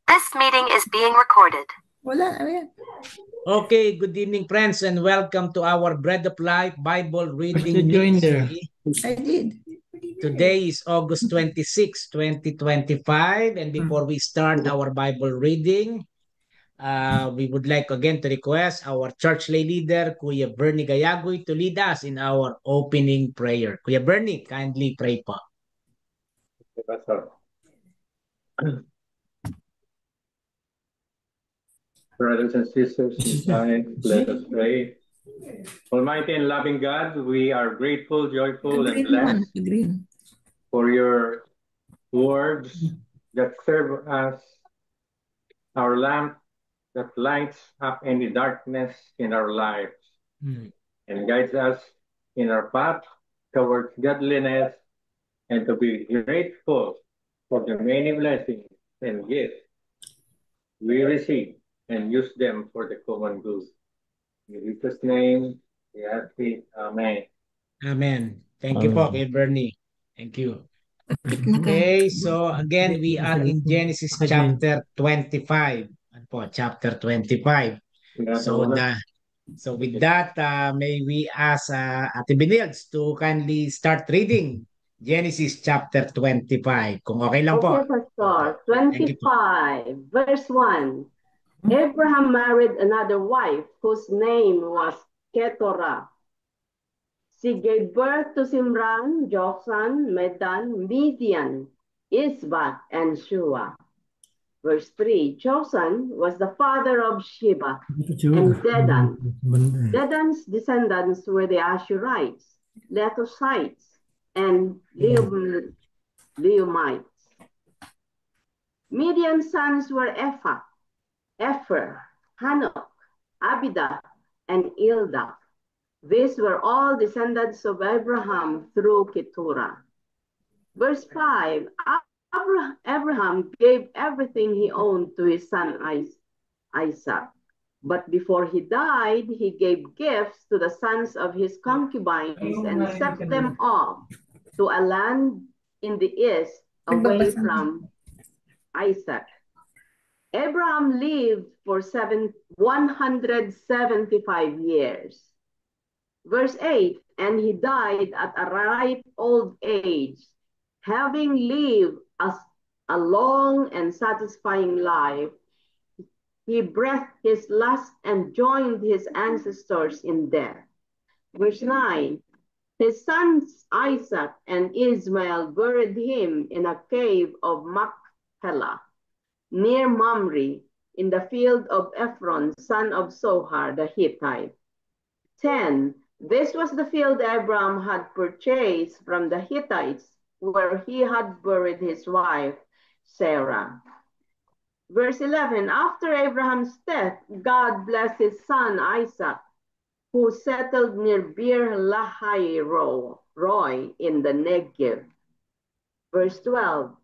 This meeting is being recorded. Wala, ano yan? Okay, good evening, friends, and welcome to our Bread of Life Bible Reading you join there? Ministry. I did. Today is August 26, 2025, and before we start our Bible reading, we would like again to request our church lay leader, Kuya Bernie Gayagoy, to lead us in our opening prayer. Kuya Bernie, kindly pray po. Brothers and sisters in Christ, let us pray. Almighty and loving God, we are grateful, joyful, and blessed for your words that serve as our lamp that lights up any darkness in our lives and guides us in our path towards godliness, and to be grateful for the many blessings and gifts we receive and use them for the common good. In Jesus' name, we ask it. Amen. Amen. Thank you po, Kuya Bernie. Thank you. Okay, so again, we are in Genesis chapter 25. Ano po, chapter 25. So with that, may we ask Ate Benils to kindly start reading Genesis chapter 25. Kung okay lang po. Okay, Pastor. 25, verse 1. Abraham married another wife whose name was Keturah. She gave birth to Simran, Joksan, Medan, Midian, Isbak, and Shua. Verse 3, Joksan was the father of Sheba and Dedan. Dedan's descendants were the Ashurites, Letusites, and Leumites. Midian's sons were Epher, Hanok, Abida, and Ilda. These were all descendants of Abraham through Keturah. Verse 5, Abraham gave everything he owned to his son Isaac. But before he died, he gave gifts to the sons of his concubines and sent them off to a land in the east away from Isaac. Abraham lived for 175 years. Verse 8, and he died at a ripe old age, having lived a long and satisfying life. He breathed his last and joined his ancestors in death. Verse 9, his sons Isaac and Ishmael buried him in a cave of Machpelah, near Mamre, in the field of Ephron, son of Zohar the Hittite. 10, this was the field Abraham had purchased from the Hittites, where he had buried his wife, Sarah. Verse 11, after Abraham's death, God blessed his son Isaac, who settled near Bir Lahai Roy in the Negev. Verse 12,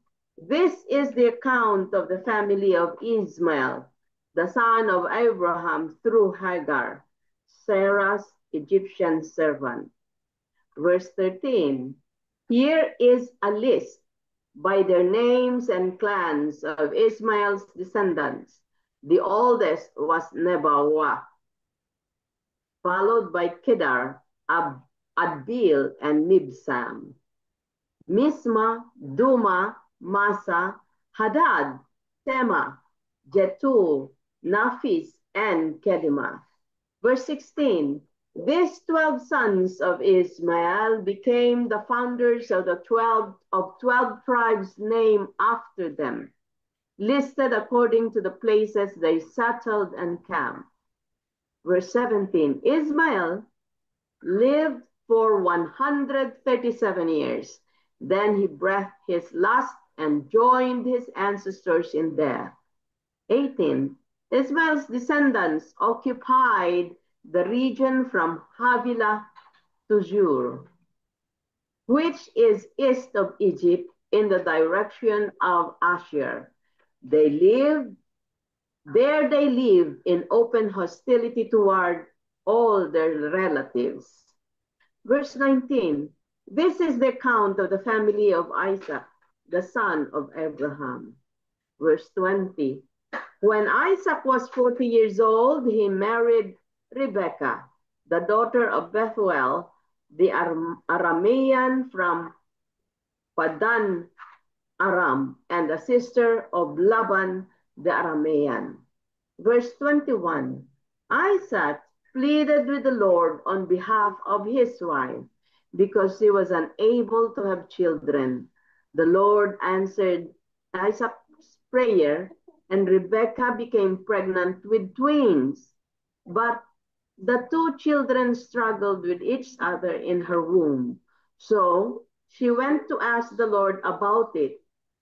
this is the account of the family of Ishmael, the son of Abraham through Hagar, Sarah's Egyptian servant. Verse 13, here is a list by their names and clans of Ishmael's descendants. The oldest was Nebawa, followed by Kedar, Adbil, and Mibsam. Misma, Duma, Masa, Hadad, Tema, Jetur, Nafis, and Kedemah. Verse 16, these 12 sons of Ishmael became the founders of the 12 tribes named after them, listed according to the places they settled and camped. Verse 17, Ishmael lived for 137 years. Then he breathed his last and joined his ancestors in death. 18, Ishmael's descendants occupied the region from Havilah to Shur, which is east of Egypt in the direction of Asher. They lived in open hostility toward all their relatives. Verse 19, this is the account of the family of Isaac, the son of Abraham. Verse 20, When Isaac was 40 years old, he married Rebekah, the daughter of Bethuel, the Aramean from Padan Aram, and the sister of Laban the Aramean. Verse 21, Isaac pleaded with the Lord on behalf of his wife because she was unable to have children. The Lord answered Isaac's prayer, and Rebekah became pregnant with twins. But the two children struggled with each other in her womb. So she went to ask the Lord about it.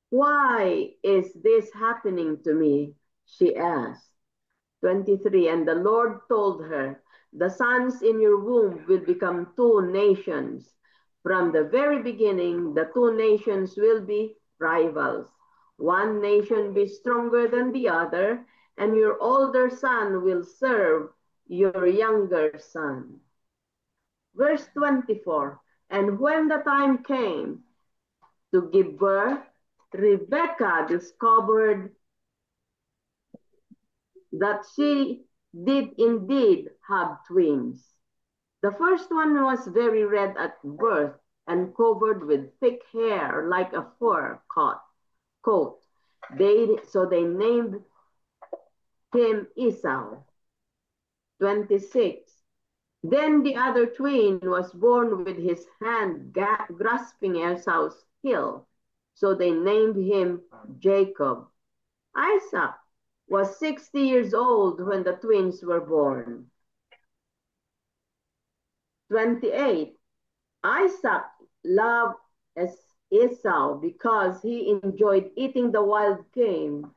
Why is this happening to me? She asked. 23, and the Lord told her, the sons in your womb will become two nations. From the very beginning, the two nations will be rivals. One nation be stronger than the other, and your older son will serve your younger son. Verse 24, and when the time came to give birth, Rebekah discovered that she did indeed have twins. The first one was very red at birth and covered with thick hair like a fur coat. So they named him Esau. 26. Then the other twin was born with his hand grasping Esau's heel. So they named him Jacob. Isaac was 60 years old when the twins were born. 28. Isaac loved Esau because he enjoyed eating the wild game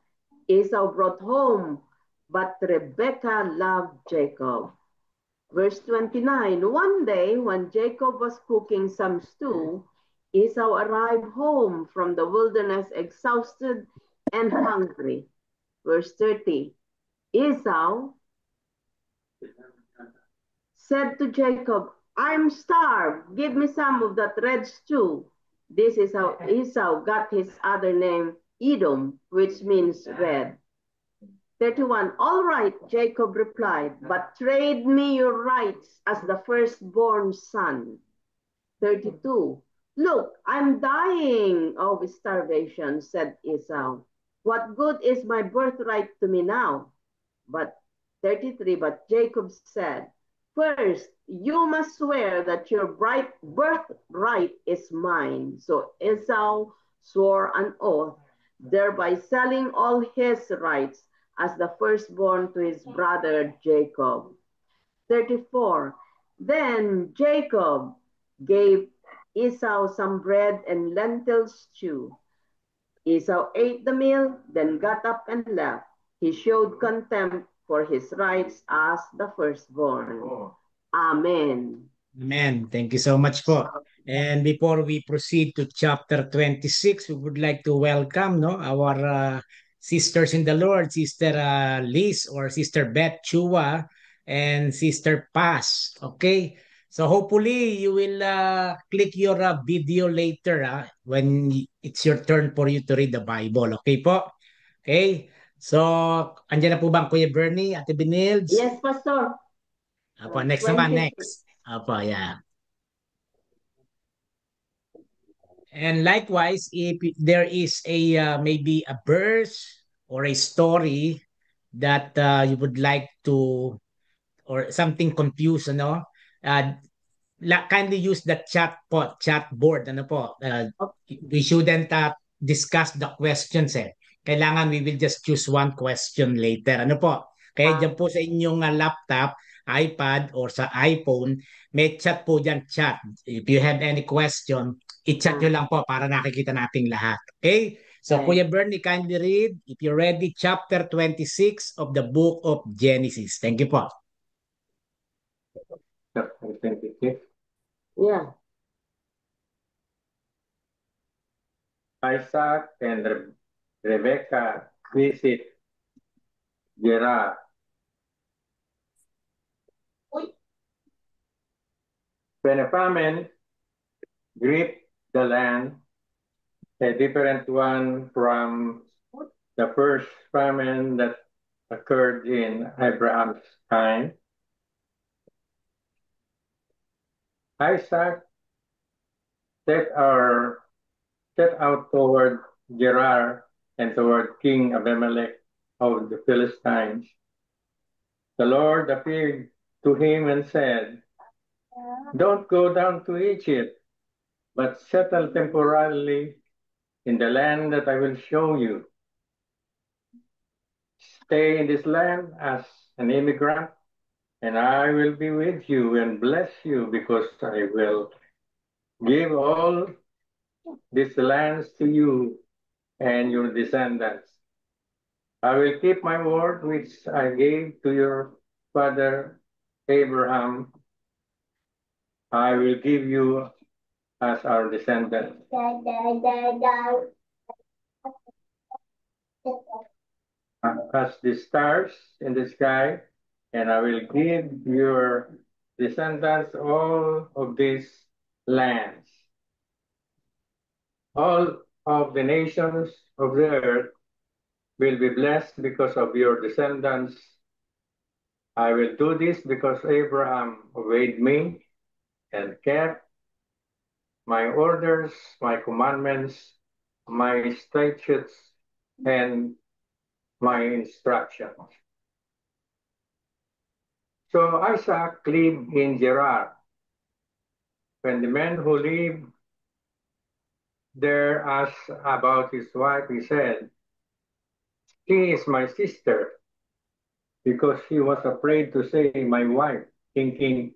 Esau brought home, but Rebekah loved Jacob. Verse 29, one day when Jacob was cooking some stew, Esau arrived home from the wilderness exhausted and hungry. Verse 30, Esau said to Jacob, I'm starved. Give me some of that red stew. This is how Esau got his other name, Edom, which means red. 31, all right, Jacob replied, but trade me your rights as the firstborn son. 32, look, I'm dying of starvation, said Esau. What good is my birthright to me now? But 33, but Jacob said, first, you must swear that your birthright is mine. So Esau swore an oath, thereby selling all his rights as the firstborn to his brother Jacob. 34, then Jacob gave Esau some bread and lentil stew. Esau ate the meal, then got up and left. He showed contempt for his rights as the firstborn. Amen. Amen. Thank you so much po. And before we proceed to chapter 26, we would like to welcome our sisters in the Lord, Sister Liz or Sister Beth Chua and Sister Paz. Okay? So hopefully you will click your video later when it's your turn for you to read the Bible. Okay po? Okay? So, andyan na po ba ang Kuya Bernie, Ate Benildes? Yes, Pastor. Apo, next naman, next. Apo, yeah. And likewise, if there is a maybe a verse or a story that you would like to, or something confused, kindly use the chat board, ano po. We shouldn't discuss the questions eh. Kailangan we will just choose one question later, ano po. Kaya dyan po sa inyong laptop, iPad or sa iPhone, may chat po dyan, chat. If you have any question, i-chat nyo lang po para nakikita nating lahat. Okay? So, Kuya Bernie, kindly read, if you're ready, chapter 26 of the book of Genesis. Thank you po. Chapter 26. Yeah. Isaac and Rebekah visit Gerar. When a famine gripped the land, a different one from the first famine that occurred in Abraham's time. Isaac set, set out toward Gerar and toward King Abimelech of the Philistines. The Lord appeared to him and said, "Don't go down to Egypt, but settle temporarily in the land that I will show you. Stay in this land as an immigrant, and I will be with you and bless you because I will give all these lands to you and your descendants. I will keep my word which I gave to your father Abraham. I will give you as our descendant." As the stars in the sky, and I will give your descendants all of these lands. All of the nations of the earth will be blessed because of your descendants. I will do this because Abraham obeyed me and kept my orders, my commandments, my statutes, and my instructions. So Isaac lived in Gerar. When the man who lived there asked about his wife, he said, "She is my sister," because he was afraid to say my wife, thinking,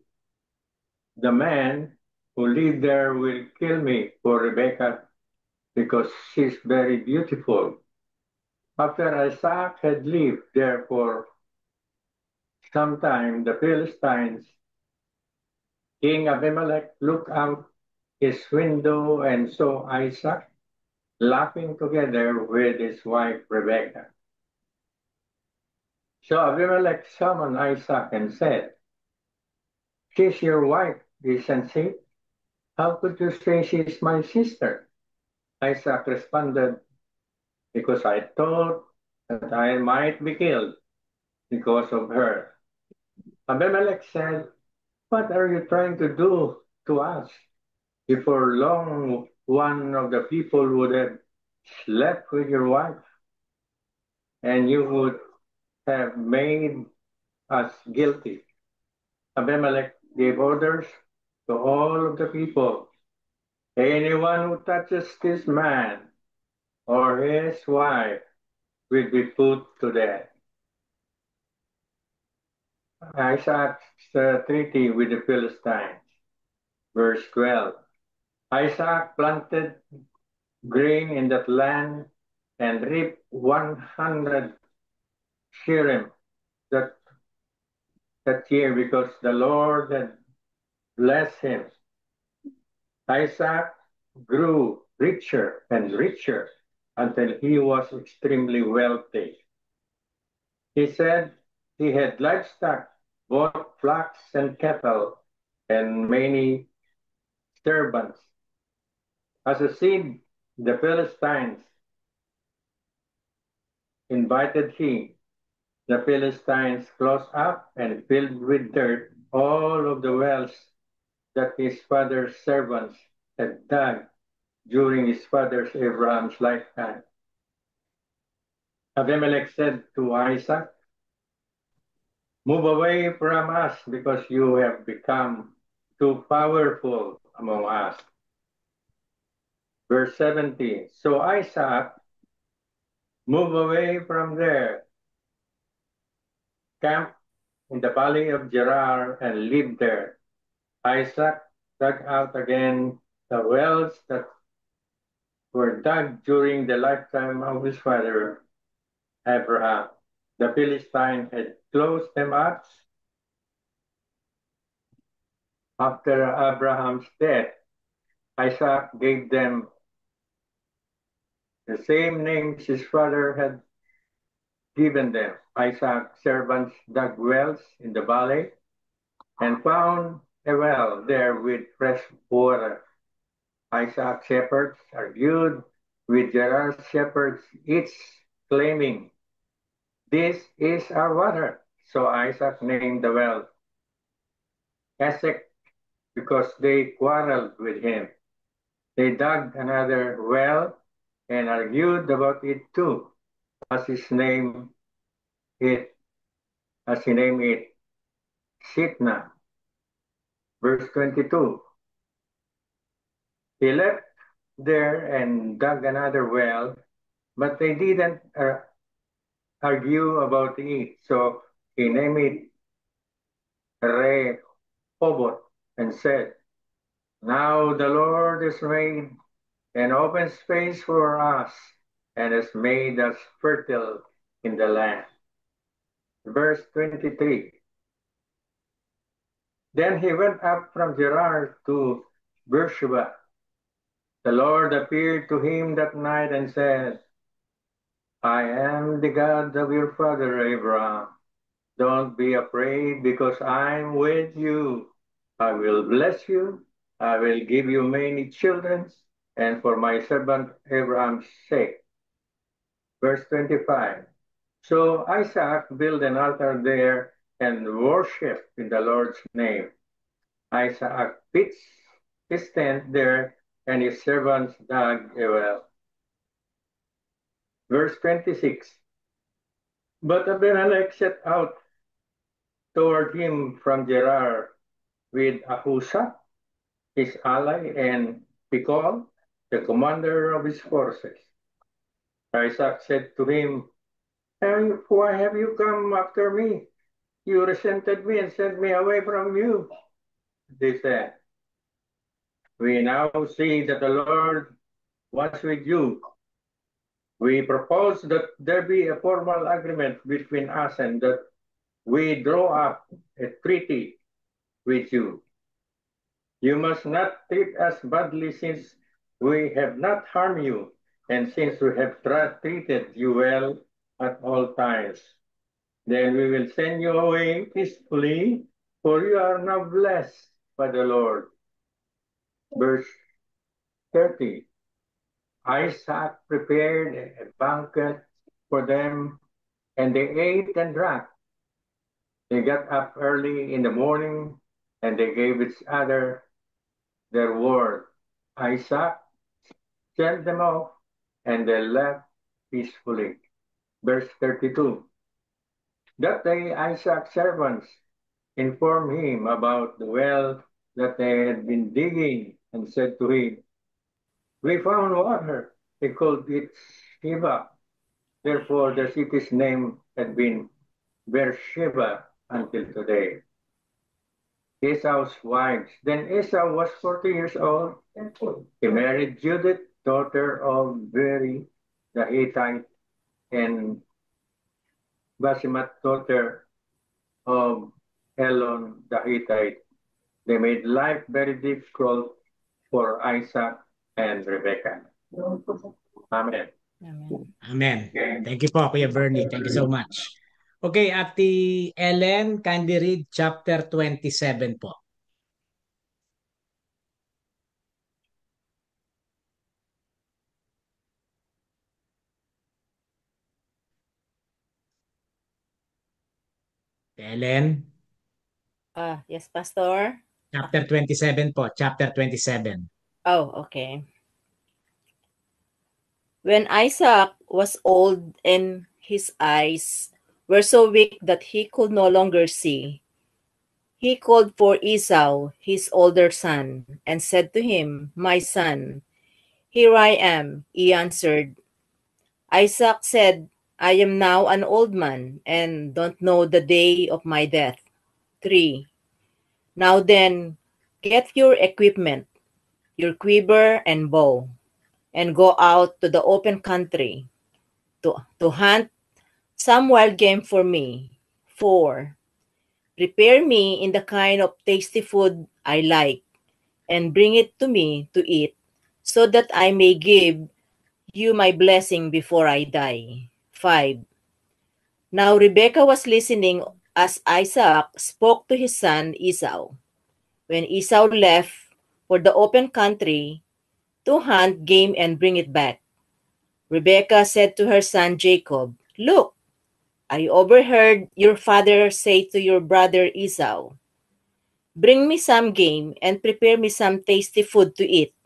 "The man who lived there will kill me for Rebekah because she's very beautiful." After Isaac had lived there for some time, the Philistines, King Abimelech, looked out his window and saw Isaac laughing together with his wife Rebekah. So Abimelech summoned Isaac and said, "She's your wife, isn't she? How could you say she's my sister?" Isaac responded, "Because I thought that I might be killed because of her." Abimelech said, "What are you trying to do to us? Before long, one of the people would have slept with your wife, and you would have made us guilty." Abimelech gave orders to all of the people, "Anyone who touches this man or his wife will be put to death." Isaac's treaty with the Philistines, verse 12. Isaac planted grain in that land and reaped 100 sherim that year because the Lord had blessed him. Isaac grew richer and richer until he was extremely wealthy. He said he had livestock, both flocks and cattle, and many servants. As a seed, the Philistines invited him. The Philistines closed up and filled with dirt all of the wells that his father's servants had dug during his father's Abraham's lifetime. Abimelech said to Isaac, "Move away from us because you have become too powerful among us." Verse 17, so Isaac moved away from there, camped in the valley of Gerar, and lived there. Isaac dug out again the wells that were dug during the lifetime of his father Abraham. The Philistines had closed them up after Abraham's death. Isaac gave them the same names his father had given them. Isaac's servants dug wells in the valley and found a well there with fresh water. Isaac's shepherds argued with Gerar's shepherds, each claiming This is our water. So Isaac named the well Esek, because they quarreled with him. They dug another well and argued about it too, as his name it as he named it Sitna. Verse 22. He left there and dug another well, but they didn't argue about it. So he named it Rehoboth and said, now the Lord has made an open space for us and has made us fertile in the land. Verse 23. Then he went up from Gerar to Beersheba. The Lord appeared to him that night and said, I am the God of your father Abraham. Don't be afraid, because I'm with you. I will bless you. I will give you many children, and for my servant Abraham's sake. Verse 25. So Isaac built an altar there and worshipped in the Lord's name. Isaac pitched his tent there, and his servants dug a well. Verse 26. But Abimelech set out toward him from Gerar with Ahuzah, his ally, and Phicol, the commander of his forces. Isaac said to him, why have you come after me? You resented me and sent me away from you. They said, we now see that the Lord was with you. We propose that there be a formal agreement between us and that we draw up a treaty with you. You must not treat us badly, since we have not harmed you, and since we have treated you well at all times. Then we will send you away peacefully, for you are now blessed by the Lord. Verse 30. Isaac prepared a banquet for them, and they ate and drank. They got up early in the morning, and they gave each other their word. Isaac sent them off, and they left peacefully. Verse 32. That day Isaac's servants informed him about the well that they had been digging, and said to him, we found water. They called it Sheba. Therefore the city's name had been Beersheba until today. Esau's wives. Then Esau was 40 years old. He married Judith, daughter of Beri the Hittite, and Basimat, daughter of Elon the Hittite. They made life very difficult for Isaac and Rebekah. Amen. Amen. Thank you po, Kuya Bernie. Thank you so much. Okay, Ate Ellen, kindly read chapter 27 po. Ellen? Yes, Pastor. Chapter 27 po, chapter 27. Oh, okay. When Isaac was old and his eyes were so weak that he could no longer see, he called for Esau, his older son, and said to him, my son. Here I am, he answered. Isaac said, I am now an old man and don't know the day of my death. 3. Now then, get your equipment, your quiver and bow, and go out to the open country to hunt some wild game for me. 4. Prepare me in the kind of tasty food I like, and bring it to me to eat, so that I may give you my blessing before I die. 5. Now Rebekah was listening as Isaac spoke to his son Esau. When Esau left for the open country to hunt game and bring it back, Rebekah said to her son Jacob, look, I overheard your father say to your brother Esau, bring me some game and prepare me some tasty food to eat,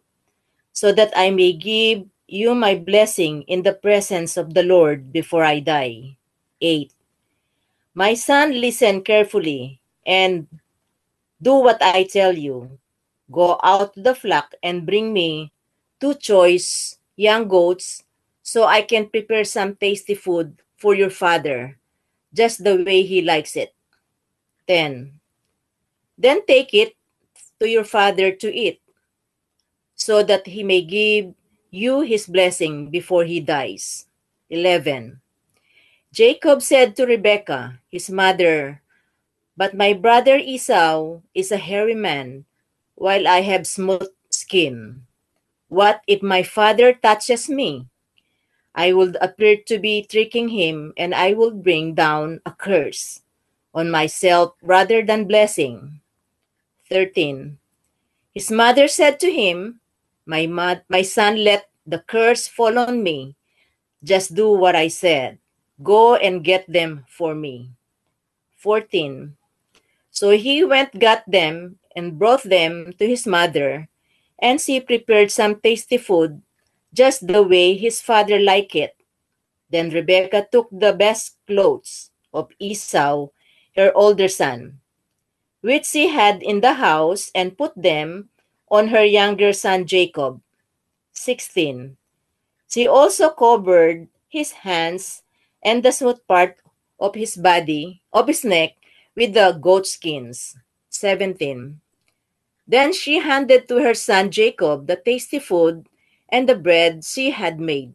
so that I may give you my blessing in the presence of the Lord before I die. 8. My son, listen carefully and do what I tell you. Go out to the flock and bring me 2 choice young goats so I can prepare some tasty food for your father, just the way he likes it. 10. Then take it to your father to eat, so that he may give you his blessing before he dies. 11. Jacob said to Rebekah, his mother, but my brother Esau is a hairy man, while I have smooth skin. What if my father touches me? I will appear to be tricking him, and I will bring down a curse on myself rather than blessing. 13. His mother said to him, my son, let the curse fall on me. Just do what I said. Go and get them for me. 14. So he went, got them, and brought them to his mother, and she prepared some tasty food, just the way his father liked it. Then Rebekah took the best clothes of Esau, her older son, which she had in the house, and put them on her younger son Jacob. 16. She also covered his hands and the smooth part of his body, of his neck, with the goat skins. 17. Then she handed to her son Jacob the tasty food and the bread she had made.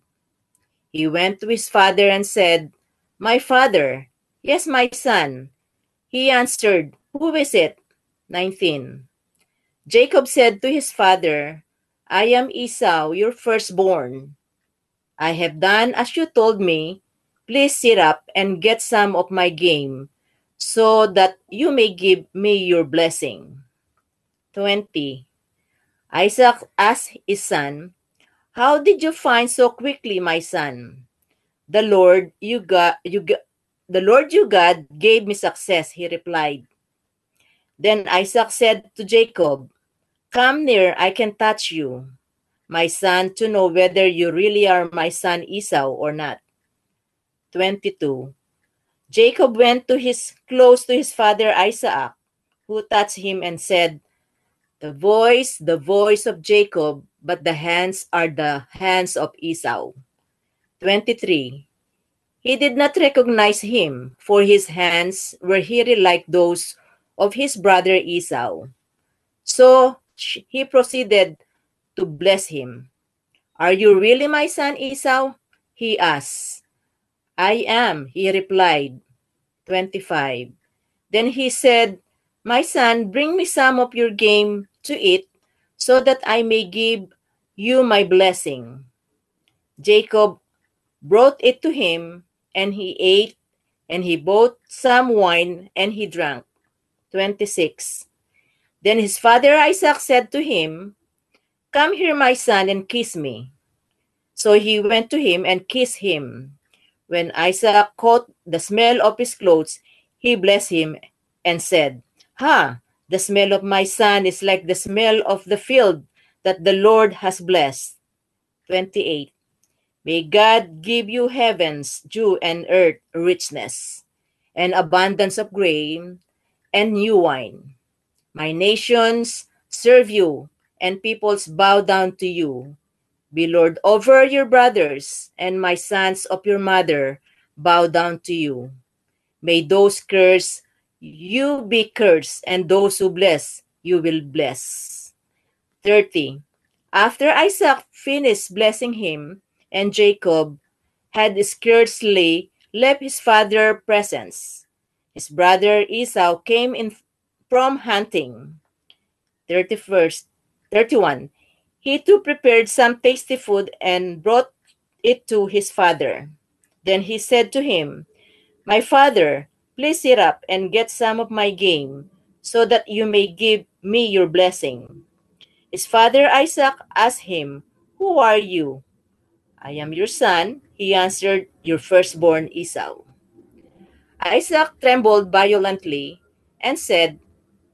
He went to his father and said, my father. Yes, my son. He answered, who is it? 19. Jacob said to his father, I am Esau, your firstborn. I have done as you told me. Please sit up and get some of my game, so that you may give me your blessing. 20. Isaac asked his son, how did you find so quickly, my son? The Lord you God gave me success, he replied. Then Isaac said to Jacob, come near, I can touch you, my son, to know whether you really are my son Esau or not. 22. Jacob went close to his father Isaac, who touched him and said, the voice of Jacob, but the hands are the hands of Esau. 23. He did not recognize him, for his hands were hairy like those of his brother Esau. So he proceeded to bless him. Are you really my son Esau? He asked. I am, he replied. 25. Then he said, my son, bring me some of your game to eat, so that I may give you my blessing. Jacob brought it to him, and he ate, and he bought some wine, and he drank. 26. Then his father Isaac said to him, come here, my son, and kiss me. So he went to him and kissed him. When Isaac caught the smell of his clothes, he blessed him and said, the smell of my son is like the smell of the field that the Lord has blessed. 28. May God give you heavens, dew, and earth richness, and abundance of grain and new wine. My nations serve you, and peoples bow down to you. Be Lord over your brothers, and my sons of your mother bow down to you. May those curse you be cursed, and those who bless you will bless. 30. After Isaac finished blessing him, and Jacob had scarcely left his father's presence, his brother Esau came in from hunting. 31. He too prepared some tasty food and brought it to his father. Then he said to him, my father, please sit up and get some of my game, so that you may give me your blessing. His father Isaac asked him, who are you? I am your son, he answered, your firstborn Esau. Isaac trembled violently and said,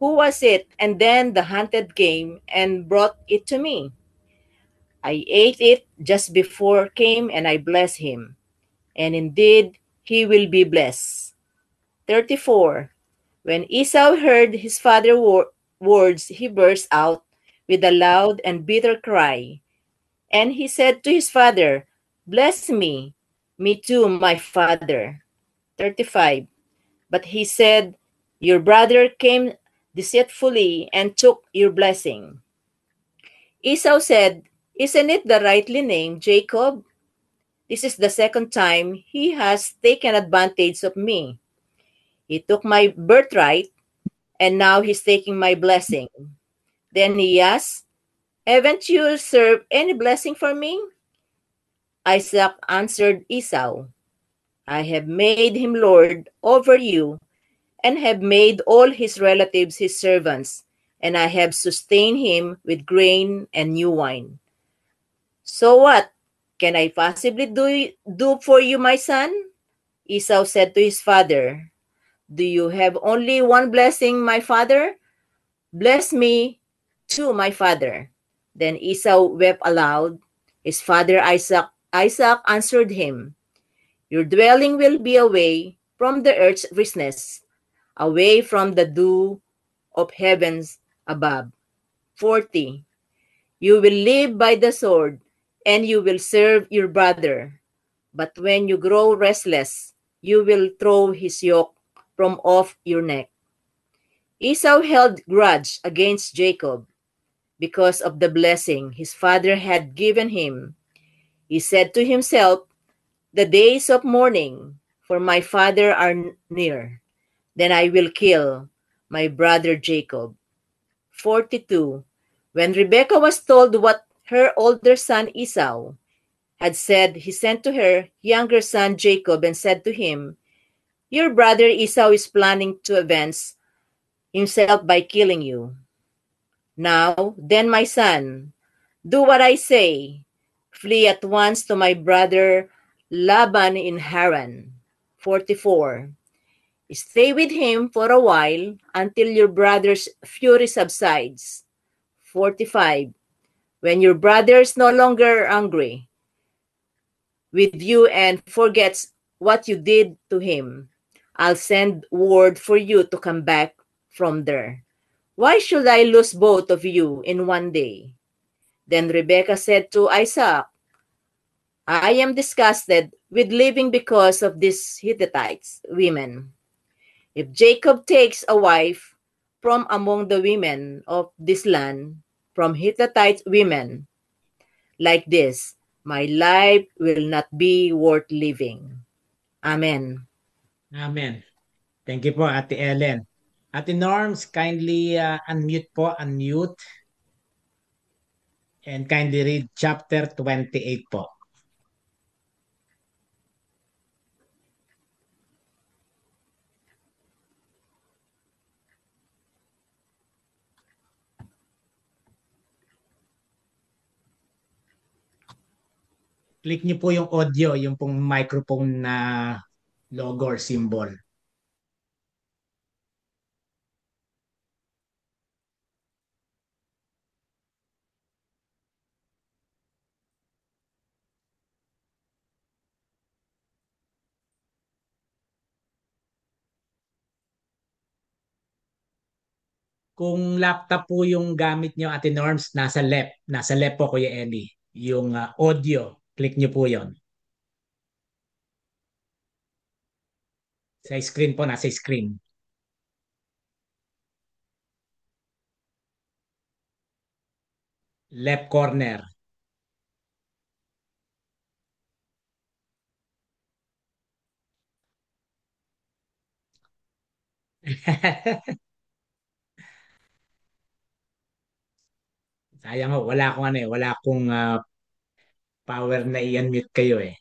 "Who was it?" And then the hunted came and brought it to me. I ate it just before came and I blessed him. And indeed, he will be blessed. 34. When Esau heard his father's words, he burst out with a loud and bitter cry. And he said to his father, "Bless me, me too, my father." 35. But he said, "Your brother came deceitfully and took your blessing." Esau said, "Isn't it the rightly named Jacob? This is the second time he has taken advantage of me. He took my birthright, and now he's taking my blessing." Then he asked, "Haven't you served any blessing for me?" Isaac answered Esau, "I have made him lord over you, and have made all his relatives his servants, and I have sustained him with grain and new wine. So what can I possibly do for you, my son?" Esau said to his father, "Do you have only one blessing, my father? Bless me too, my father." Then Esau wept aloud. His father Isaac answered him, "Your dwelling will be away from the earth's richness, away from the dew of heavens above." 40. You will live by the sword, and you will serve your brother. But when you grow restless, you will throw his yoke from off your neck. Esau held grudge against Jacob because of the blessing his father had given him. He said to himself, "The days of mourning for my father are near. Then I will kill my brother Jacob." 42. When Rebekah was told what her older son Esau had said, he sent to her younger son Jacob and said to him, "Your brother Esau is planning to avenge himself by killing you. Now, then, my son, do what I say. Flee at once to my brother Laban in Haran." 44. Stay with him for a while until your brother's fury subsides. 45. When your brother is no longer angry with you and forgets what you did to him, I'll send word for you to come back from there. Why should I lose both of you in one day? Then Rebekah said to Isaac, "I am disgusted with living because of these Hittites women. If Jacob takes a wife from among the women of this land, from Hittite women like this, my life will not be worth living." Amen. Amen. Thank you po, Ate Ellen. Ate Norms, kindly unmute po, unmute, and kindly read chapter 28 po. Click niyo po yung audio, yung pong microphone na logo or symbol. Kung laptop po yung gamit niyo, Ate Norms, nasa left. Nasa left po, Kuya Eli. Yung audio, click niyo po yon. Sa screen po, nasa screen. Left corner. Sayang ho, wala akong ano eh, wala akong power na i-unmute kayo eh.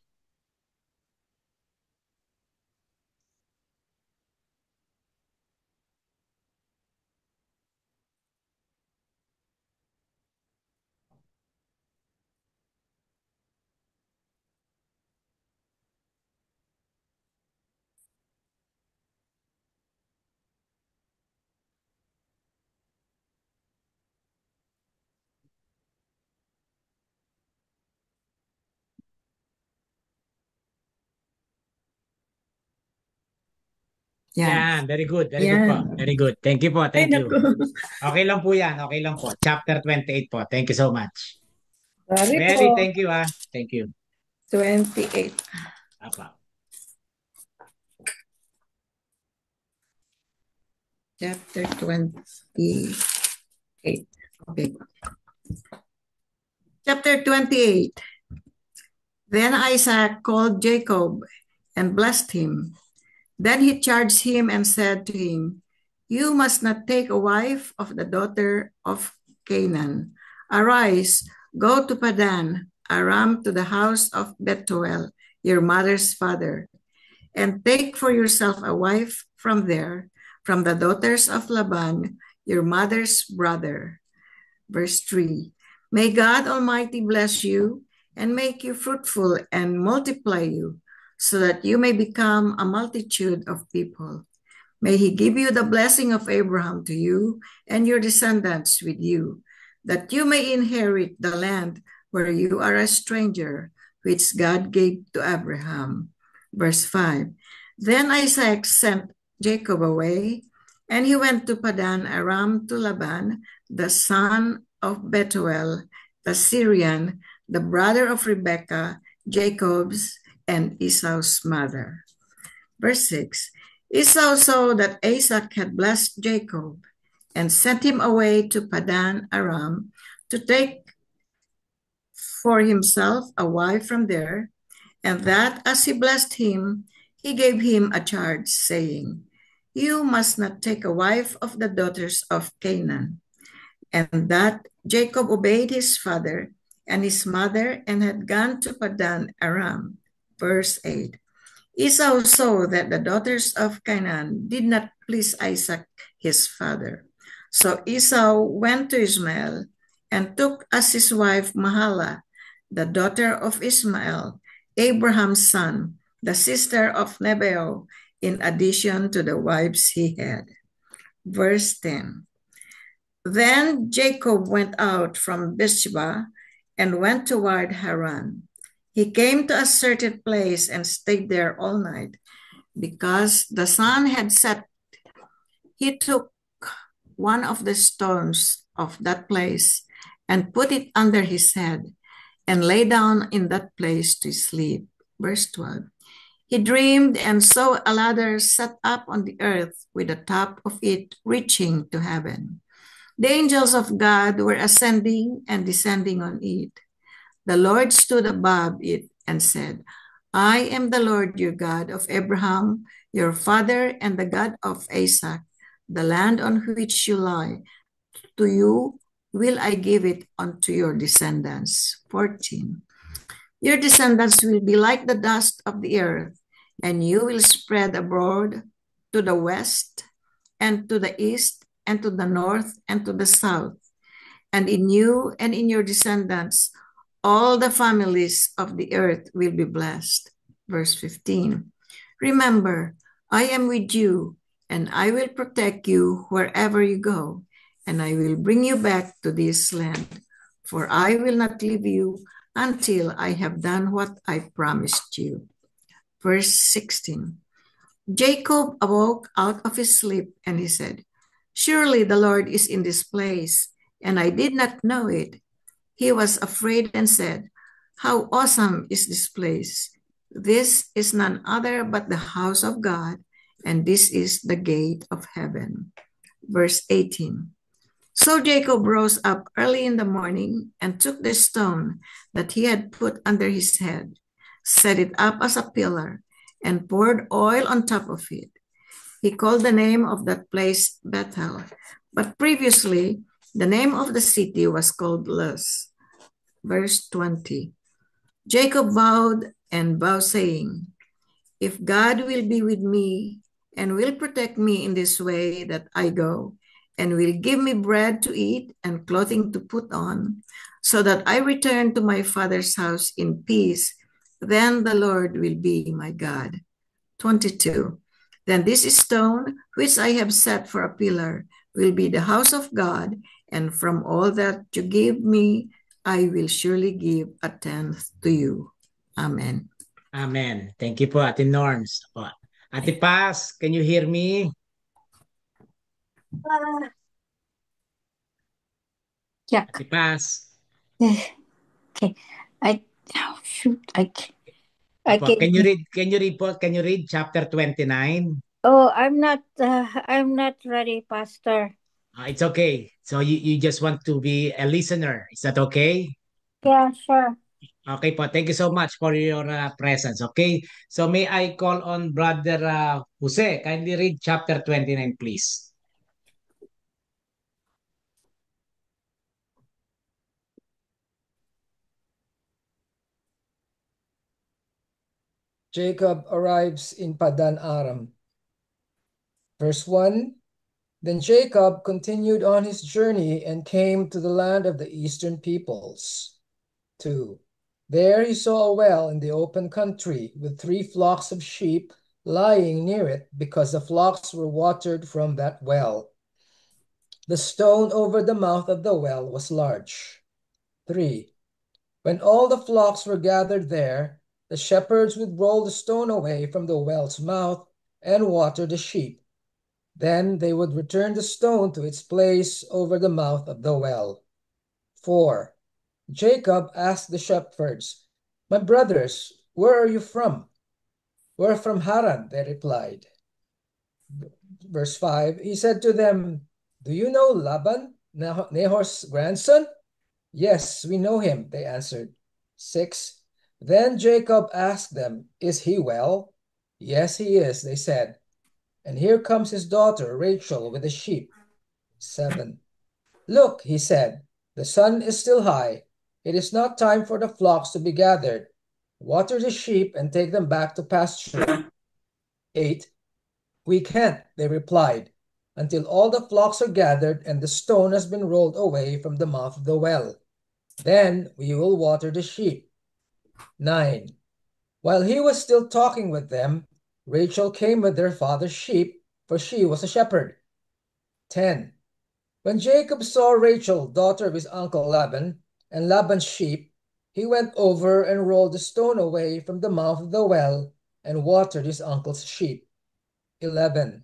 Yan, very good. Very good po. Very good. Thank you po. Thank you. Okay lang po yan. Okay lang po. Chapter 28 po. Thank you so much. Mary, thank you ah. Thank you. 28. Apa. Chapter 28. Okay. Chapter 28. Then Isaac called Jacob and blessed him. Then he charged him and said to him, "You must not take a wife of the daughter of Canaan. Arise, go to Padan Aram to the house of Bethuel, your mother's father, and take for yourself a wife from there, from the daughters of Laban, your mother's brother." Verse 3. May God Almighty bless you and make you fruitful and multiply you, so that you may become a multitude of people. May he give you the blessing of Abraham to you and your descendants with you, that you may inherit the land where you are a stranger, which God gave to Abraham. Verse 5. Then Isaac sent Jacob away, and he went to Padan Aram to Laban, the son of Bethuel, the Syrian, the brother of Rebekah, Jacob's and Esau's mother. Verse 6. Esau saw that Isaac had blessed Jacob and sent him away to Padan Aram to take for himself a wife from there, and that as he blessed him, he gave him a charge, saying, "You must not take a wife of the daughters of Canaan." And that Jacob obeyed his father and his mother and had gone to Padan Aram. Verse 8. Esau saw that the daughters of Canaan did not please Isaac his father. So Esau went to Ishmael and took as his wife Mahalah, the daughter of Ishmael, Abraham's son, the sister of Nebaioth, in addition to the wives he had. Verse 10. Then Jacob went out from Beersheba and went toward Haran. He came to a certain place and stayed there all night. Because the sun had set, he took one of the stones of that place and put it under his head and lay down in that place to sleep. Verse 12. He dreamed and saw a ladder set up on the earth with the top of it reaching to heaven. The angels of God were ascending and descending on it. The Lord stood above it and said, "I am the Lord your God of Abraham, your father, and the God of Isaac. The land on which you lie, to you will I give it unto your descendants." 14. Your descendants will be like the dust of the earth, and you will spread abroad to the west and to the east and to the north and to the south. And in you and in your descendants, all the families of the earth will be blessed. Verse 15. Remember, I am with you, and I will protect you wherever you go, and I will bring you back to this land, for I will not leave you until I have done what I promised you. Verse 16. Jacob awoke out of his sleep, and he said, "Surely the Lord is in this place, and I did not know it." He was afraid and said, "How awesome is this place! This is none other but the house of God, and this is the gate of heaven." Verse 18. So Jacob rose up early in the morning and took the stone that he had put under his head, set it up as a pillar, and poured oil on top of it. He called the name of that place Bethel, but previously the name of the city was called Luz. Verse 20. Jacob vowed and vowed, saying, "If God will be with me and will protect me in this way that I go, and will give me bread to eat and clothing to put on, so that I return to my father's house in peace, then the Lord will be my God." 22. Then this stone, which I have set for a pillar, will be the house of God, and from all that you give me, I will surely give a tenth to you. Amen. Amen. Thank you po, Ate Norms. Po. Ate Paz, can you hear me? Yeah. Ate Paz. Okay. Shoot. Opo, can you read chapter 29? Oh, I'm not ready, Pastor. It's okay. So you just want to be a listener. Is that okay? Yeah, sure. Okay po. Thank you so much for your presence. Okay. So may I call on Brother Jose? Kindly read chapter 29, please. Jacob arrives in Padan Aram. Verse 1, Then Jacob continued on his journey and came to the land of the eastern peoples. 2, There he saw a well in the open country with 3 flocks of sheep lying near it because the flocks were watered from that well. The stone over the mouth of the well was large. 3, When all the flocks were gathered there, the shepherds would roll the stone away from the well's mouth and water the sheep. Then they would return the stone to its place over the mouth of the well. 4, Jacob asked the shepherds, My brothers, where are you from? We're from Haran, they replied. Verse 5, he said to them, Do you know Laban, Nahor's grandson? Yes, we know him, they answered. 6, Then Jacob asked them, Is he well? Yes, he is, they said. And here comes his daughter Rachel with the sheep. 7, Look, he said, the sun is still high. It is not time for the flocks to be gathered. Water the sheep and take them back to pasture. 8, We can't, they replied, until all the flocks are gathered and the stone has been rolled away from the mouth of the well. Then we will water the sheep. 9, While he was still talking with them, Rachel came with their father's sheep, for she was a shepherd. 10, When Jacob saw Rachel, daughter of his uncle Laban, and Laban's sheep, he went over and rolled the stone away from the mouth of the well and watered his uncle's sheep. 11,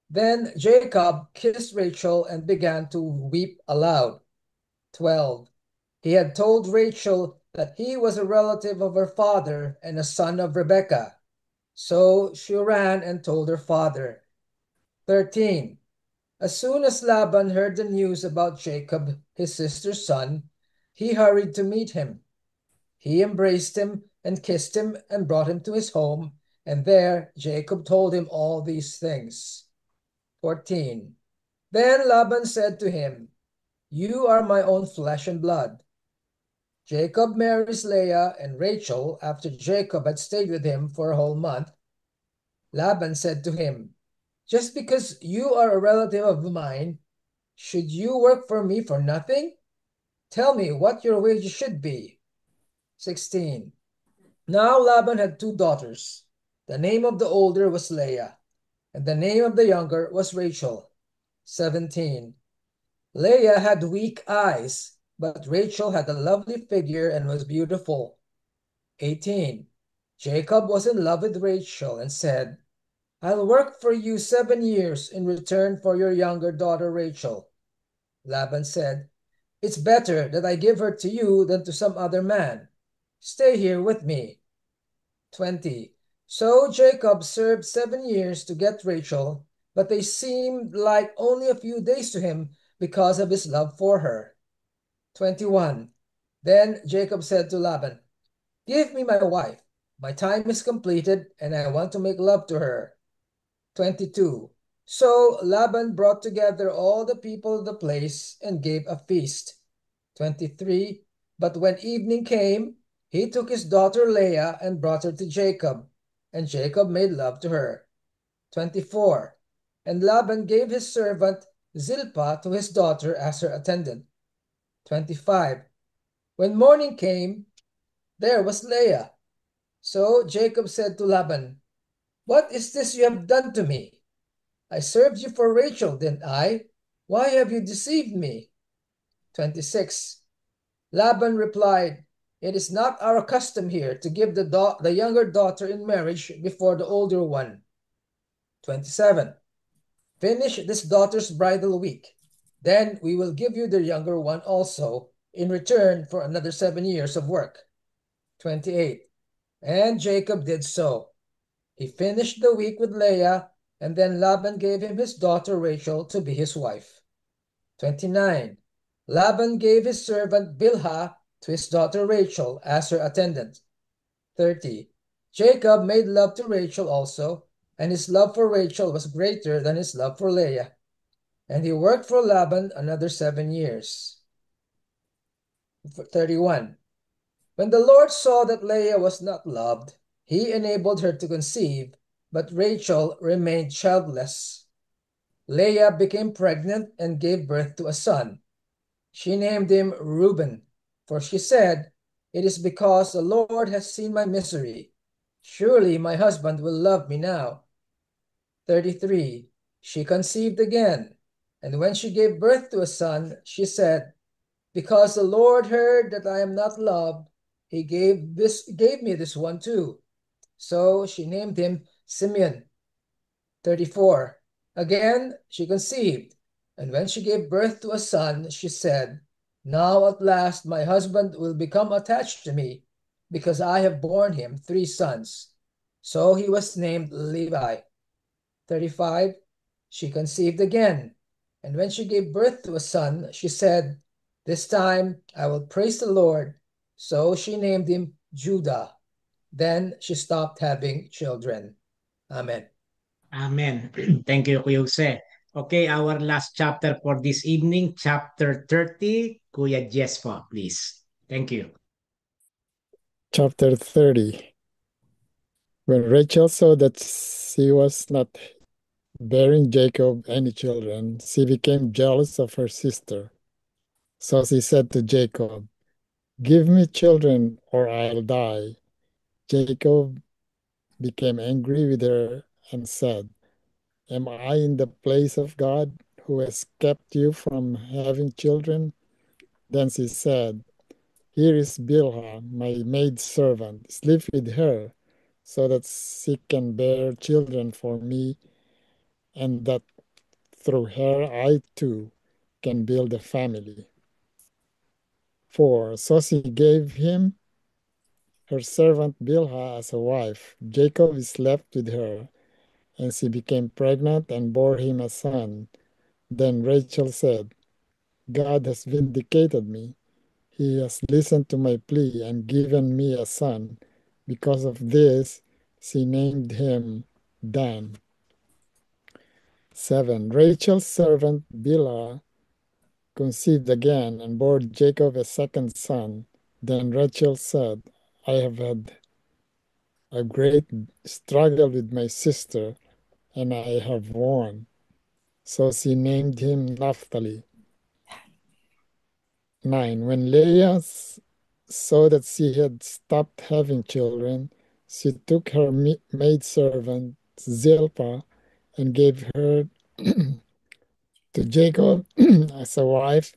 Then Jacob kissed Rachel and began to weep aloud. 12, He had told Rachel that he was a relative of her father and a son of Rebekah. So she ran and told her father. 13, As soon as Laban heard the news about Jacob, his sister's son, he hurried to meet him. He embraced him and kissed him and brought him to his home, and there Jacob told him all these things. 14, Then Laban said to him, You are my own flesh and blood. Jacob marries Leah and Rachel after Jacob had stayed with him for a whole month. Laban said to him, Just because you are a relative of mine, should you work for me for nothing? Tell me what your wages should be. 16, Now Laban had 2 daughters. The name of the older was Leah, and the name of the younger was Rachel. 17, Leah had weak eyes, but Rachel had a lovely figure and was beautiful. 18, Jacob was in love with Rachel and said, I'll work for you 7 years in return for your younger daughter Rachel. Laban said, It's better that I give her to you than to some other man. Stay here with me. 20, So Jacob served 7 years to get Rachel, but they seemed like only a few days to him because of his love for her. 21, Then Jacob said to Laban, Give me my wife. My time is completed, and I want to make love to her. 22, So Laban brought together all the people of the place and gave a feast. 23, But when evening came, he took his daughter Leah and brought her to Jacob, and Jacob made love to her. 24, And Laban gave his servant Zilpah to his daughter as her attendant. 25, When morning came, there was Leah. So Jacob said to Laban, What is this you have done to me? I served you for Rachel, didn't I? Why have you deceived me? 26, Laban replied, It is not our custom here to give the younger daughter in marriage before the older one. 27. Finish this daughter's bridal week. Then we will give you the younger one also in return for another 7 years of work. 28. And Jacob did so. He finished the week with Leah, and then Laban gave him his daughter Rachel to be his wife. 29. Laban gave his servant Bilhah to his daughter Rachel as her attendant. 30. Jacob made love to Rachel also, and his love for Rachel was greater than his love for Leah. And he worked for Laban another 7 years. 31. When the Lord saw that Leah was not loved, he enabled her to conceive, but Rachel remained childless. Leah became pregnant and gave birth to a son. She named him Reuben, for she said, "It is because the Lord has seen my misery. Surely my husband will love me now." 33. She conceived again, and when she gave birth to a son, she said, "Because the Lord heard that I am not loved, he gave me this one too." So she named him Simeon. 34. Again she conceived, and when she gave birth to a son, she said, "Now at last my husband will become attached to me, because I have borne him 3 sons." So he was named Levi. 35. She conceived again, and when she gave birth to a son, she said, "This time I will praise the Lord." So she named him Judah. Then she stopped having children. Amen. Amen. Thank you, Kuya Jose. Okay, our last chapter for this evening, chapter 30. Kuya Jess po, please. Thank you. Chapter 30. When Rachel saw that she was not bearing Jacob any children, she became jealous of her sister. So she said to Jacob, "Give me children or I'll die." Jacob became angry with her and said, "Am I in the place of God who has kept you from having children?" Then she said, "Here is Bilhah, my maidservant. Sleep with her, so that she can bear children for me, and that through her I too can build a family." 4. So she gave him her servant Bilhah as a wife. Jacob slept with her, and she became pregnant and bore him a son. Then Rachel said, "God has vindicated me. He has listened to my plea and given me a son." Because of this, she named him Dan. 7. Rachel's servant Bilhah conceived again and bore Jacob a second son. Then Rachel said, "I have had a great struggle with my sister, and I have won." So she named him Naphtali. 9. When Leah saw that she had stopped having children, she took her maidservant Zilpah and gave her to Jacob as a wife.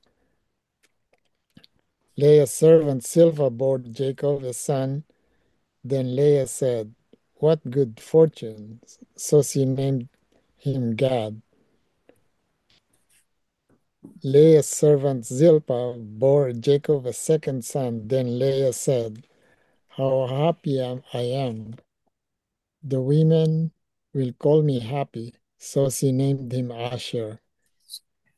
Leah's servant Zilpah bore Jacob a son. Then Leah said, "What good fortune!" So she named him Gad. Leah's servant Zilpah bore Jacob a second son. Then Leah said, "How happy I am! The women will call me happy." So she named him Asher.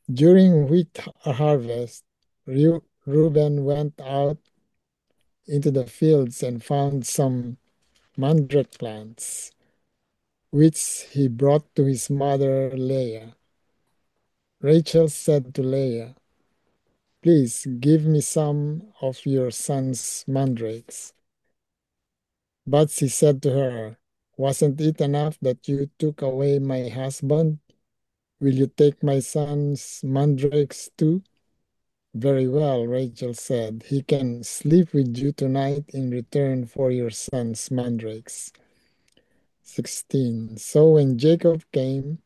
During wheat harvest, Reuben went out into the fields and found some mandrake plants, which he brought to his mother Leah. Rachel said to Leah, "Please give me some of your son's mandrakes." But she said to her, "Wasn't it enough that you took away my husband? Will you take my son's mandrakes too?" "Very well," Rachel said. "He can sleep with you tonight in return for your son's mandrakes." 16. So when Jacob came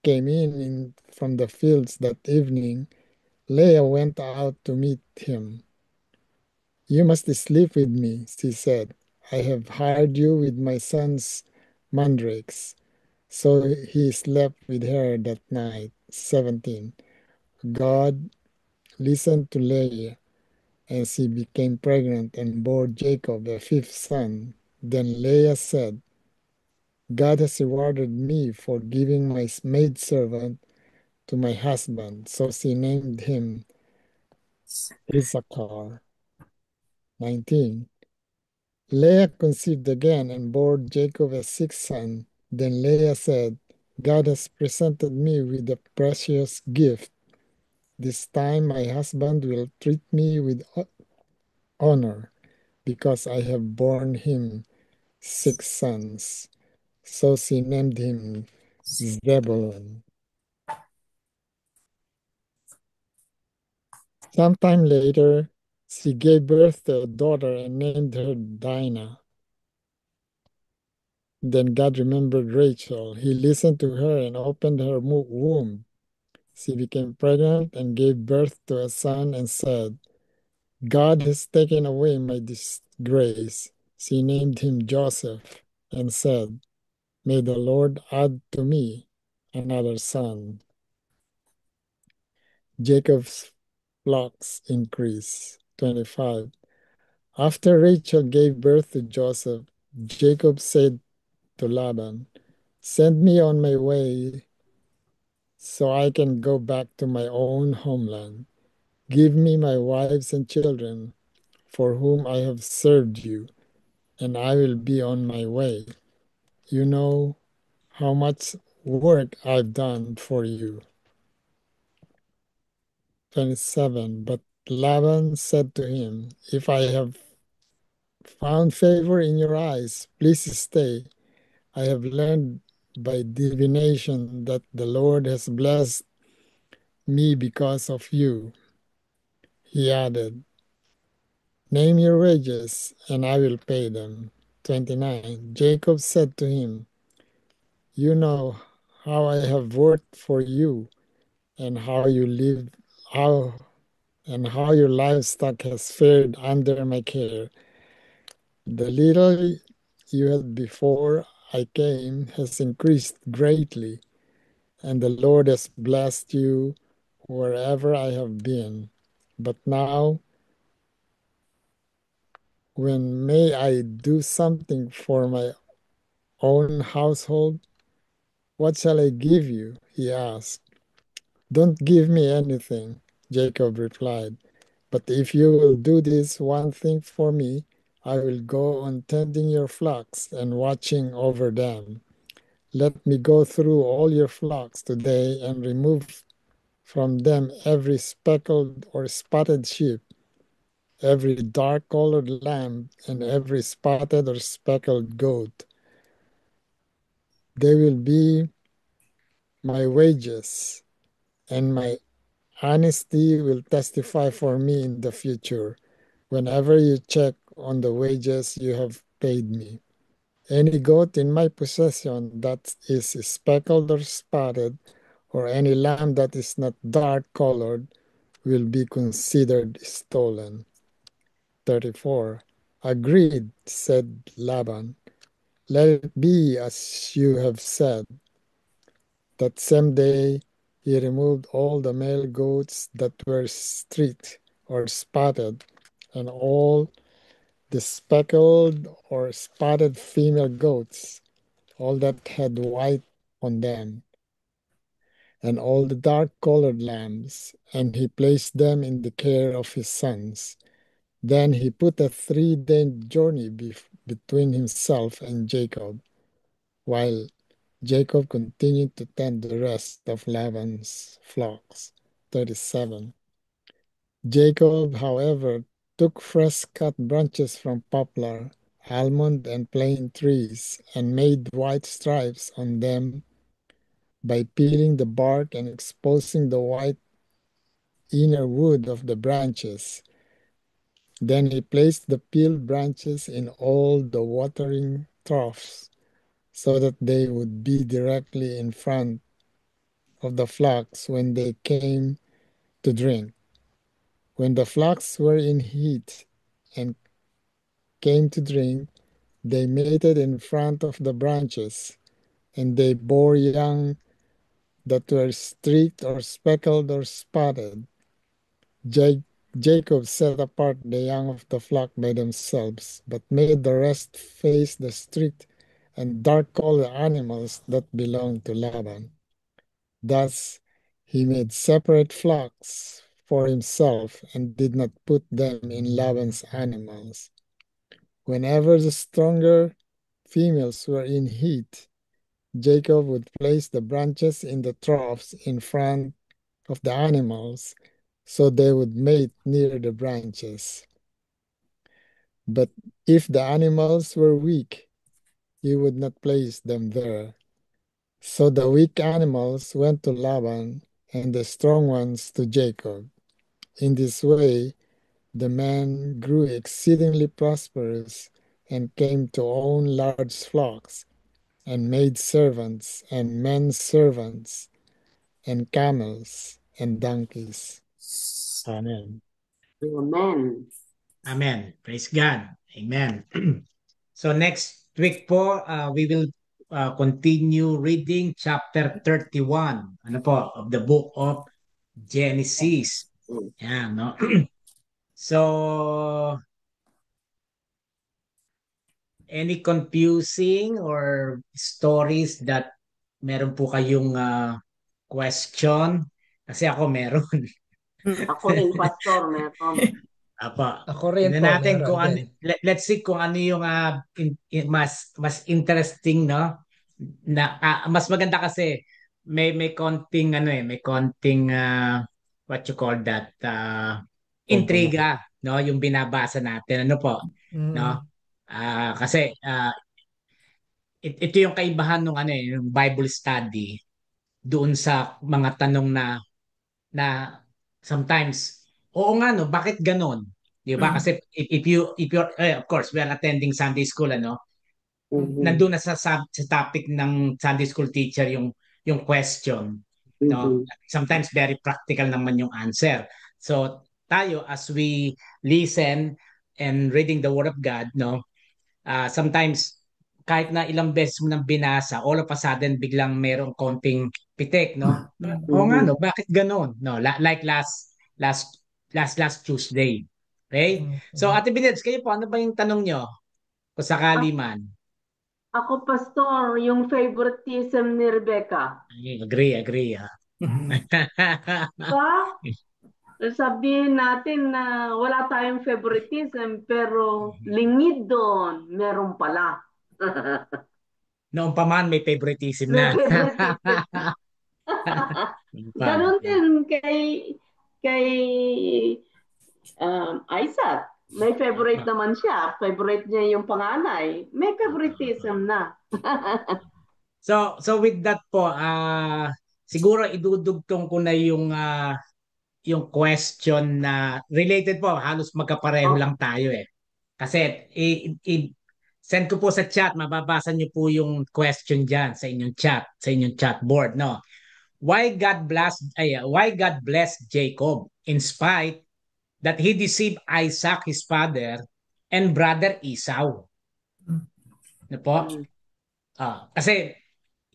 in from the fields that evening, Leah went out to meet him. "You must sleep with me," she said. "I have hired you with my son's mandrakes." So he slept with her that night. 17. God listened to Leah, and she became pregnant and bore Jacob a fifth son. Then Leah said, God has rewarded me for giving my maidservant to my husband. So she named him Issachar. 19. Leah conceived again and bore Jacob a sixth son. Then Leah said, God has presented me with a precious gift. This time my husband will treat me with honor, because I have borne him six sons. So she named him Zebulun. Sometime later, she gave birth to a daughter and named her Dinah. Then God remembered Rachel. He listened to her and opened her womb. She became pregnant and gave birth to a son and said, God has taken away my disgrace. She named him Joseph and said, May the Lord add to me another son. Jacob's flocks increase. 25. After Rachel gave birth to Joseph, Jacob said to Laban, Send me on my way so I can go back to my own homeland. Give me my wives and children, for whom I have served you, and I will be on my way. You know how much work I've done for you. 27. But Laban said to him, If I have found favor in your eyes, please stay. I have learned by divination that the Lord has blessed me because of you. He added, Name your wages, and I will pay them. 29. Jacob said to him, You know how I have worked for you, and how you live, how your livestock has fared under my care. The little you had before I came has increased greatly, and the Lord has blessed you wherever I have been. But now, when may I do something for my own household? What shall I give you? He asked. Don't give me anything, Jacob replied. But if you will do this one thing for me, I will go on tending your flocks and watching over them. Let me go through all your flocks today and remove from them every speckled or spotted sheep, every dark-colored lamb, and every spotted or speckled goat. They will be my wages, and my honesty will testify for me in the future, whenever you check on the wages you have paid me. Any goat in my possession that is speckled or spotted, or any lamb that is not dark-colored, will be considered stolen. 34. Agreed, said Laban. Let it be as you have said. That same day he removed all the male goats that were streaked or spotted, and all the speckled or spotted female goats, all that had white on them, and all the dark-colored lambs, and he placed them in the care of his sons. Then he put a 3-day journey between himself and Jacob, while Jacob continued to tend the rest of Laban's flocks. 37. Jacob, however, took fresh cut branches from poplar, almond, and plane trees, and made white stripes on them by peeling the bark and exposing the white inner wood of the branches. Then he placed the peeled branches in all the watering troughs, so that they would be directly in front of the flocks when they came to drink. When the flocks were in heat and came to drink, they mated in front of the branches. and they bore young that were streaked or speckled or spotted. Jacob set apart the young of the flock by themselves, but made the rest face the streaked and dark-colored animals that belonged to Laban. Thus he made separate flocks for himself and did not put them in Laban's animals. Whenever the stronger females were in heat, Jacob would place the branches in the troughs in front of the animals, so they would mate near the branches. But if the animals were weak, he would not place them there. So the weak animals went to Laban, and the strong ones to Jacob. In this way, the man grew exceedingly prosperous and came to own large flocks, and maid servants, and men servants, and camels, and donkeys. Amen. Amen. Amen. Praise God. Amen. So next week po, we will continue reading chapter 31 ano po, of the book of Genesis. Yan, no? So, any confusing or stories that meron po kayong question? Kasi ako meron. Ako rin, Pastor, meron. Apa. Ako rin Tingnan po, natin meron kung ano, din. let's see kung ano yung mas interesting, no? Na mas maganda kasi may konting may konting what you call that intriga, no? Yung binabasa natin, ano po, no? Kasi ito yung kaibahan ng yung Bible study doon sa mga tanong na sometimes, oo nga no, bakit ganon? Di ba? Kasi if you're of course we are attending Sunday school, ano, nandun na sa topic ng Sunday school teacher yung question, no? Sometimes very practical naman yung answer. So tayo as we listen and reading the word of God, no, sometimes kahit na ilang beses mo nang binasa, all of a sudden biglang merong konting pitik, no? Oo nga no, bakit ganon? No, like last Tuesday. Okay? So Ate Binets, kayo po, ano ba yung tanong nyo? Kung sakali man. Ako, Pastor, yung favoritism ni Rebecca. Agree. Diba? Sabihin natin na wala tayong favoritism, pero lingid doon, meron pala. Noong pa man, may favoritism na. Ganon din kay Isaac. May favorite naman siya. Favorite niya yung panganay. May favoritism na. So with that po, siguro idudugtong ko na yung question na related po, halos magkapareho lang tayo eh. Kasi send ko po sa chat, mababasa niyo po yung question diyan sa inyong chat board, no. Why God blessed Jacob in spite that he deceived Isaac his father and brother Esau? No po? Kasi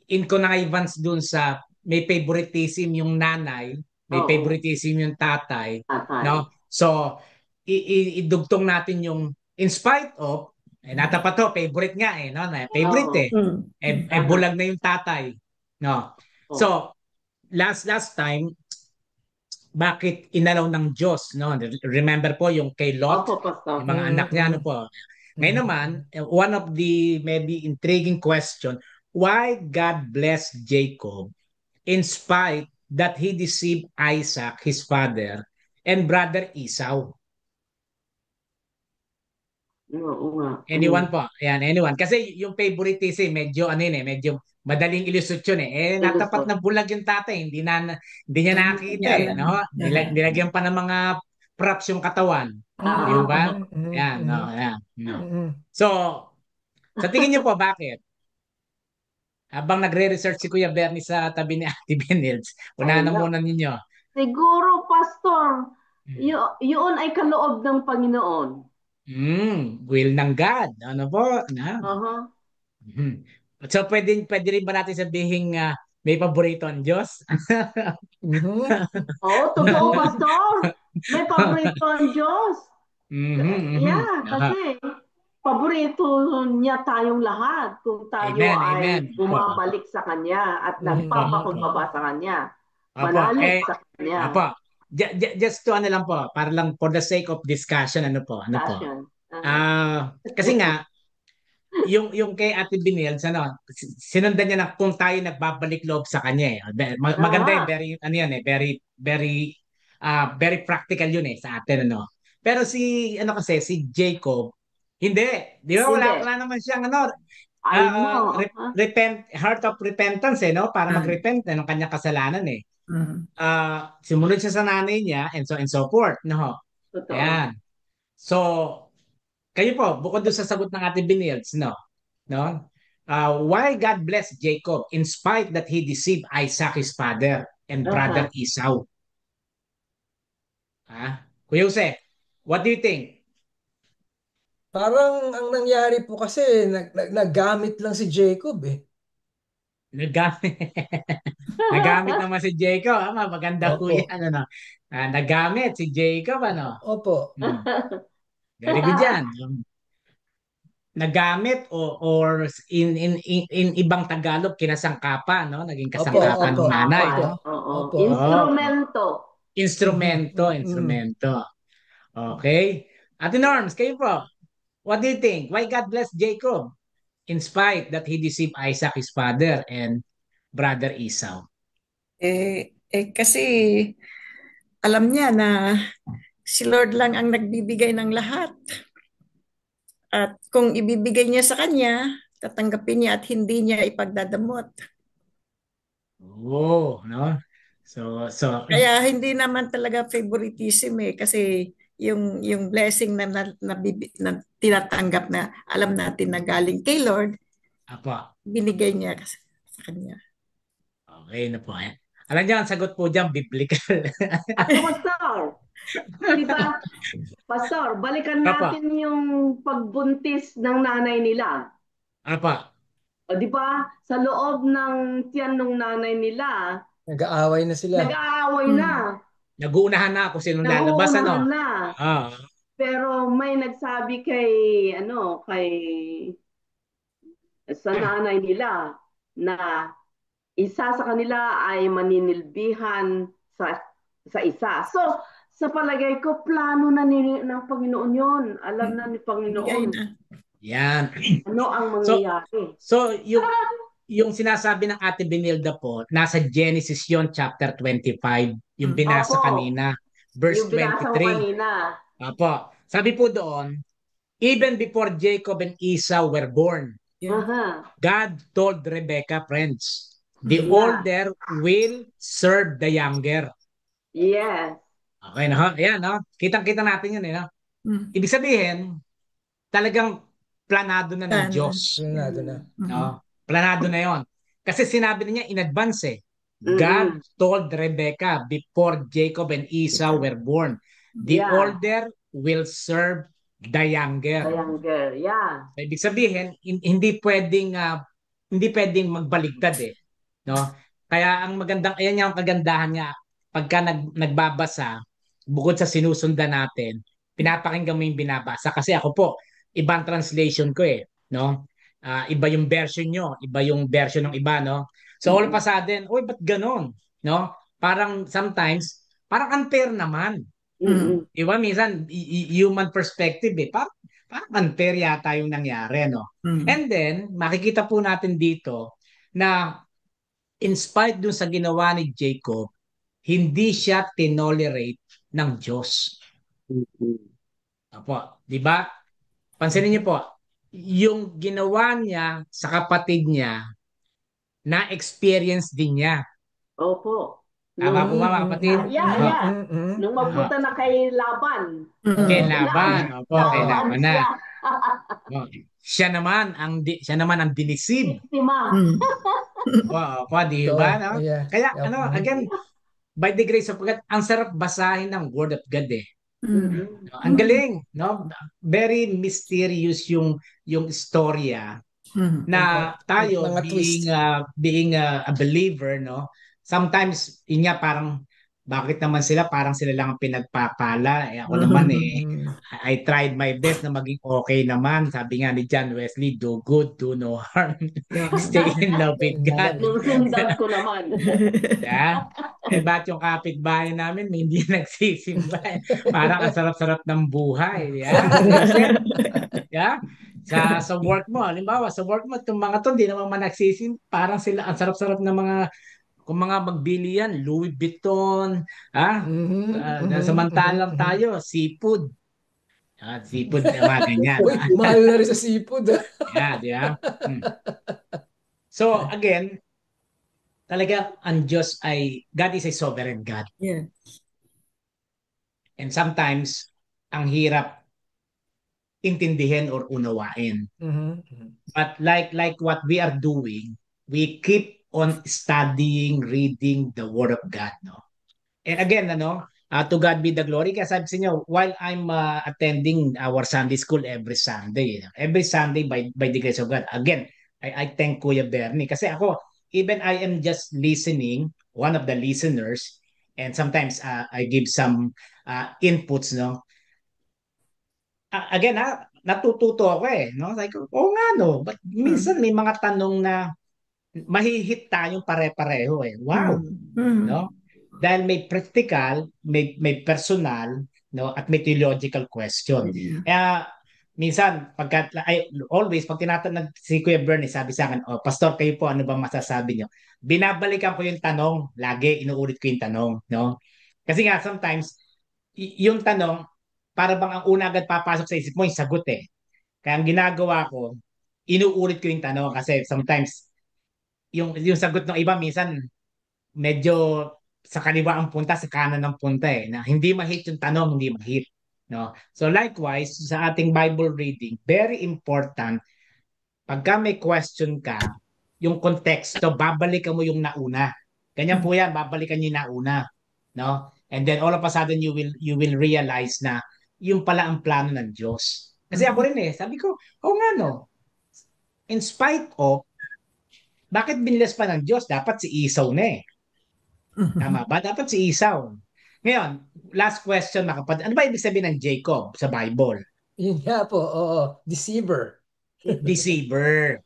in connivance dun sa may favoritism yung nanay, may favoritism yung tatay, no? So idugtong natin yung in spite of natapat to, favorite nga no? Favorite bulag na yung tatay, no? So last time, bakit inalaw ng Diyos, no? Remember po yung kay Lot, yung mga anak niya, ano po. Ngayon naman, one of the maybe intriguing question, why God blessed Jacob in spite that he deceived Isaac, his father, and brother Esau? Anyone po? Ayan, anyone. Kasi yung favoritism, medyo medyo madaling ilusot yun natapat na bulag yung tatay, hindi niya nakita no? Nilagyan pa ng mga props yung katawan. Di ba? Yan, no, yan. No. So, sa tingin niyo po, bakit? Habang nagre-research si Kuya Bernie sa tabi ni Ate Benils, unahan na muna ninyo. Siguro, Pastor, yun ay kaloob ng Panginoon. Will ng God. Ano po? So pwede rin ba natin sabihin may paborito ang Diyos? Mhm. Oh, totoo, Pastor. May paborito ang Diyos. Yeah, Aha. kasi paborito niya tayong lahat kung tayo Amen, ay amen. Opo. bumabalik sa Kanya at nagpapakumbaba sa Kanya. Opo. Manalig sa Kanya. Opo. Just to ano lang po, para lang for the sake of discussion, ano po? Passion. Kasi nga, yung kay Ate Binils, sinundan niya na kung tayo nagbabalik loob sa kanya eh. Maganda yun, very, ano yan eh, very practical yun eh sa atin, ano. Pero kasi, si Jacob, hindi. Di ba, Hindi. wala naman siyang, I know. heart of repentance eh, no? Para mag-repent ng kanyang kasalanan eh. Mm. Sumunod siya sa nanay niya and so forth, no? Totoo. Ayan. So, kayo po, bukod doon sa sagot ng Ate Binils, no? Why God blessed Jacob in spite that he deceived Isaac, his father, and brother Esau? Kuya Jose, what do you think? Parang ang nangyari po kasi, naggamit lang si Jacob eh. Nagamit naman si Jacob. Maganda Opo. po yan. Nagamit si Jacob. Opo. Very good yan. Nagamit or in ibang Tagalog, kinasangkapan, no? Naging kasangkapan ng nanay. No? Opo. Instrumento. Okay. Ate Norms, kayo po. What do you think? Why God blessed Jacob in spite that he deceived Isaac, his father, and brother Esau? Kasi alam niya na si Lord lang ang nagbibigay ng lahat. At kung ibibigay niya sa kanya, tatanggapin niya at hindi niya ipagdadamot. Oh, no? So Kaya hindi naman talaga favoritism kasi yung blessing na tinatanggap na alam natin na galing kay Lord, binigay niya sa kanya. Okay na po. Alam niyo, ang sagot po dyan, biblical. Pastor, diba? Pastor, balikan natin yung pagbuntis ng nanay nila. O diba, sa loob ng tiyan ng nanay nila, nag-aaway na sila. Nag-aaway na. Nag-uunahan na kung sino lalabas, ano? Na. Pero may nagsabi sa nanay nila na isa sa kanila ay maninilbihan sa isa. So, sa palagay ko, plano na ng Panginoon yun. Alam na ni Panginoon. Yan. Ano ang mangyayari. So yung sinasabi ng Ate Benilda po, nasa Genesis yon chapter 25, yung binasa kanina, verse 23. Apo. Sabi po doon, even before Jacob and Esau were born, God told Rebecca, friends, the older will serve the younger. Yes. Okay na, ayan, no? Kitang-kita natin yun, no? Ibig sabihin, talagang planado na ng Diyos. Planado na. No? Planado na yon. Kasi sinabi niya in advance eh. God told Rebecca before Jacob and Esau were born, the older will serve the younger. The younger, yeah. So, ibig sabihin, hindi pwedeng magbaligtad eh. No? Kaya ang ayan yung kagandahan niya, pagka nagbabasa, bukod sa sinusundan natin, pinapakinggan mo yung binabasa. Kasi ako po, ibang translation ko eh. No? Iba yung version nyo, iba yung version ng iba, no? So all of a sudden, ba't ganon? No? Parang sometimes, parang unfair naman. Diba? Minsan, human perspective parang unfair yata yung nangyari, no? And then, makikita po natin dito na in spite dun sa ginawa ni Jacob, hindi siya tinolerate ng Diyos. Apo, di ba? Pansinin niyo po, yung ginawa niya sa kapatid niya, na-experience din niya. Opo. Tama po ba, mga kapatid? Yeah. Nung mapunta na kay Laban. Kay Laban. Opo, kay Laban na. Siya naman ang dinisib. Opo, di ba? No? Kaya, again, by the grace of God, ang sarap basahin ng Word of God eh. Ang galing, no? Very mysterious yung istorya na tayo mga twist. being a believer, no? Sometimes yun nga parang bakit naman parang sila lang ang pinagpapala. Ako naman I tried my best na maging okay naman. Sabi nga ni John Wesley, do good, do no harm. Stay in love with God. Nusundan ko naman. Yeah. Eh, ba't yung kapitbahay namin may hindi nagsisimba? Parang ang sarap-sarap ng buhay. Yeah. Yeah. Sa work mo, halimbawa, sa work mo, itong mga to, hindi naman managsisim. Parang sila, ang sarap-sarap ng mga, kung mga magbili yan, Louis Vuitton, samantalang tayo, seafood. Seafood, mga ganyan. Uy, mahal na rin sa seafood. Yeah, di ba? So, again, talaga, ang Diyos God is a sovereign God. Yeah. And sometimes, ang hirap intindihin or unawain. But like what we are doing, we keep on studying, reading the Word of God, no? And again, to God be the glory. Kaya sabi sa inyo, while I'm attending our Sunday school every Sunday by the grace of God, again, I thank Kuya Bernie. Kasi ako, even I am just listening, one of the listeners, and sometimes I give some inputs, no? Again, natututo ako no? Like, nga no, but minsan may mga tanong na mahihit tayong pare-pareho Wow! No? Dahil may practical, may personal, no, at may theological question. Kaya minsan always pag tinatanong si Kuya Bernie, sabi sa akin, Pastor, kayo po, ano ba masasabi niyo? Binabalikan ko yung tanong, lagi inuulit ko yung tanong, no? Kasi nga sometimes yung tanong para bang ang una agad papasok sa isip mo yung sagot Kaya ang ginagawa ko, inuulit ko yung tanong kasi sometimes yung sagot ng iba minsan medyo sa kaliwa ang punta, sa kanan ang punta na hindi ma-hit yung tanong, hindi ma-hit. No? So likewise, sa ating Bible reading, very important, pagka may question ka, yung konteksto, babalikan mo yung nauna. Ganyan po yan, babalikan niyo yung nauna. No? And then all of a sudden, you will realize na yung pala ang plano ng Diyos. Kasi ako rin sabi ko, nga no, in spite of, bakit biniless pa ng Diyos? Dapat si Esau na Tama ba? Dapat si Esau. Ngayon, last question mga kapatid. Ano ba ibig sabihin ng Jacob sa Bible? Yun nga po, deceiver. Deceiver.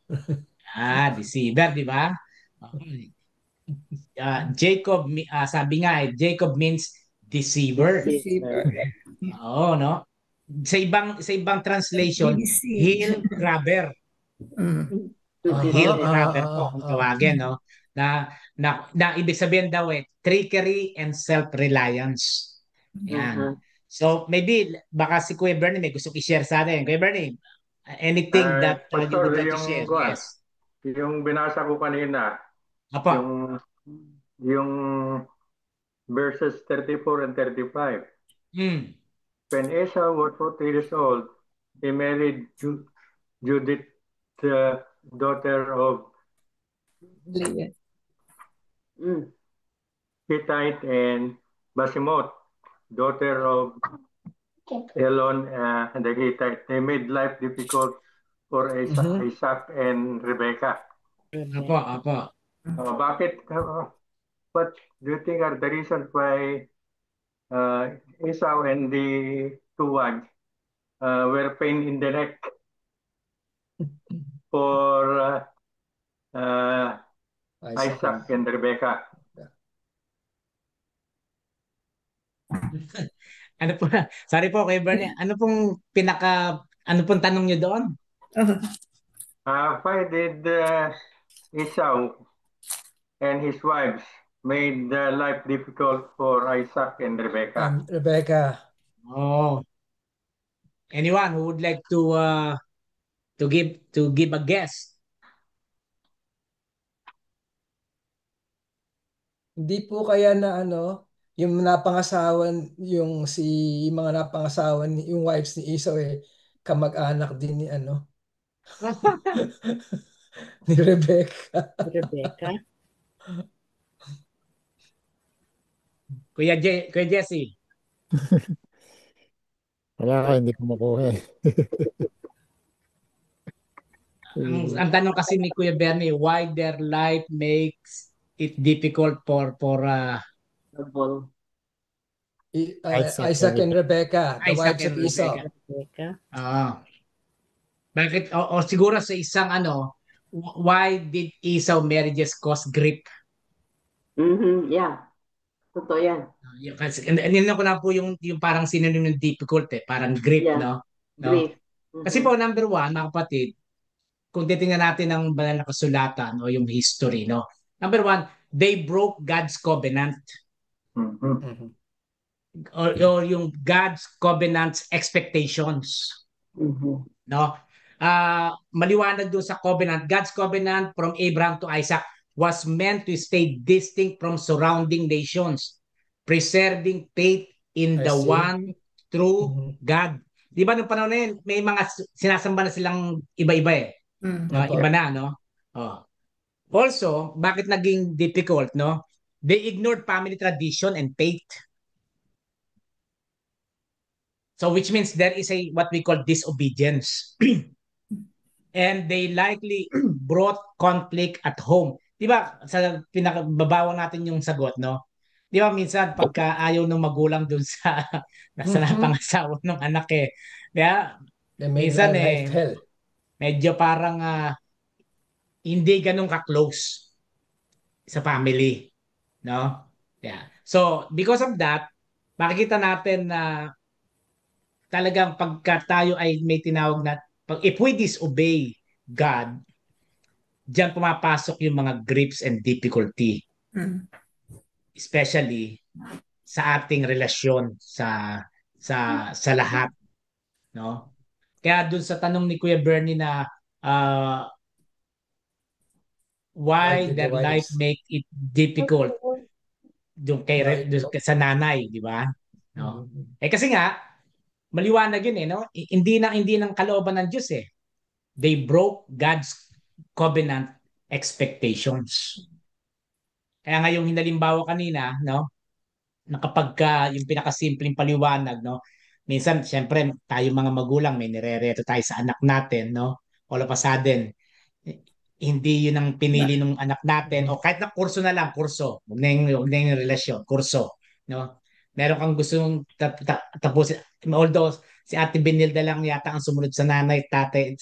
Deceiver, di ba? Jacob, sabi nga Jacob means deceiver. Oo, no? Sa ibang translation, heel grabber. Heel grabber po kung tawagin, no? Na ibig sabihin daw trickery and self-reliance. Yan. So maybe baka si Kuya Bernie may gusto i-share sa atin. Kuya Bernie, anything that you would like to share? Yes. Yung binasa ko kanina, Apa. yung verses 34 and 35. When Esau was 40 years old, he married Judith, the daughter of Hittite, and Basimoth, daughter of Elon and the Hittite. They made life difficult for Isaac and Rebecca. Apa. Bakit? What do you think are the reasons why Esau and the two wives were pain in the neck for Isaac and Rebecca? Ano po? Sorry po kay Bernie. Ano pong tanong niyo doon? Why did Esau and his wives made life difficult for Isaac and Rebecca? Rebecca. Oh. Anyone who would like to give a guess? Hindi po kaya na yung napangasawan, yung mga napangasawan, yung wives ni Esau kamag-anak din ni ni Rebecca. Kuya Jesse. Wala ka, hindi ko makuha Ang tanong kasi ni Kuya Bernie, why their life makes it difficult for Isaac and Rebecca, the Isaac wives and of Esau. Rebecca. Bakit o siguro sa isang why did Esau marriages cause grief? Yeah. Totoo yan. Kasi ko na po yung parang synonym ng difficult parang grief, Yeah. no? Grief. Kasi po number one, mga kapatid, kung titingnan natin ang banal na kasulatan o yung history, no? Number one, they broke God's covenant. Or yung God's covenant's expectations. No? Maliwanag doon sa covenant. God's covenant from Abraham to Isaac was meant to stay distinct from surrounding nations, preserving faith in the one true God. Di ba nung panahon na yun, may mga sinasamba na silang iba-iba iba na, no? Also, bakit naging difficult, no? They ignored family tradition and faith. So which means there is what we call disobedience. And they likely brought conflict at home. Di ba, sa pinakababawang natin yung sagot, no? Di ba, minsan pagka ayaw ng magulang dun sa napangasawa ng anak Kaya, minsan medyo parang hindi ganun ka-close sa family. No? Yeah. So, because of that, makikita natin na talagang pagka tayo ay may tinawag na, if we disobey God, diyan pumapasok yung mga griefs and difficulty. Especially sa ating relasyon sa lahat, no? Kaya dun sa tanong ni Kuya Bernie na why their life make it difficult yung sa nanay, di ba? No? Kasi nga maliwanag yun no? Hindi ng kalooban ng Diyos They broke God's covenant expectations. Kaya nga yung hinalimbawa kanina, no? Na kapag yung pinakasimpleng paliwanag, no? Minsan, siyempre, tayo mga magulang, may nirereto tayo sa anak natin, no? All of a sudden, hindi yun ang pinili ng anak natin o kahit na kurso na lang, kurso. Huwag na yung relasyon, kurso. No? Meron kang gustong tapusin. Although, si Ate Benilda lang yata ang sumunod sa nanay tatay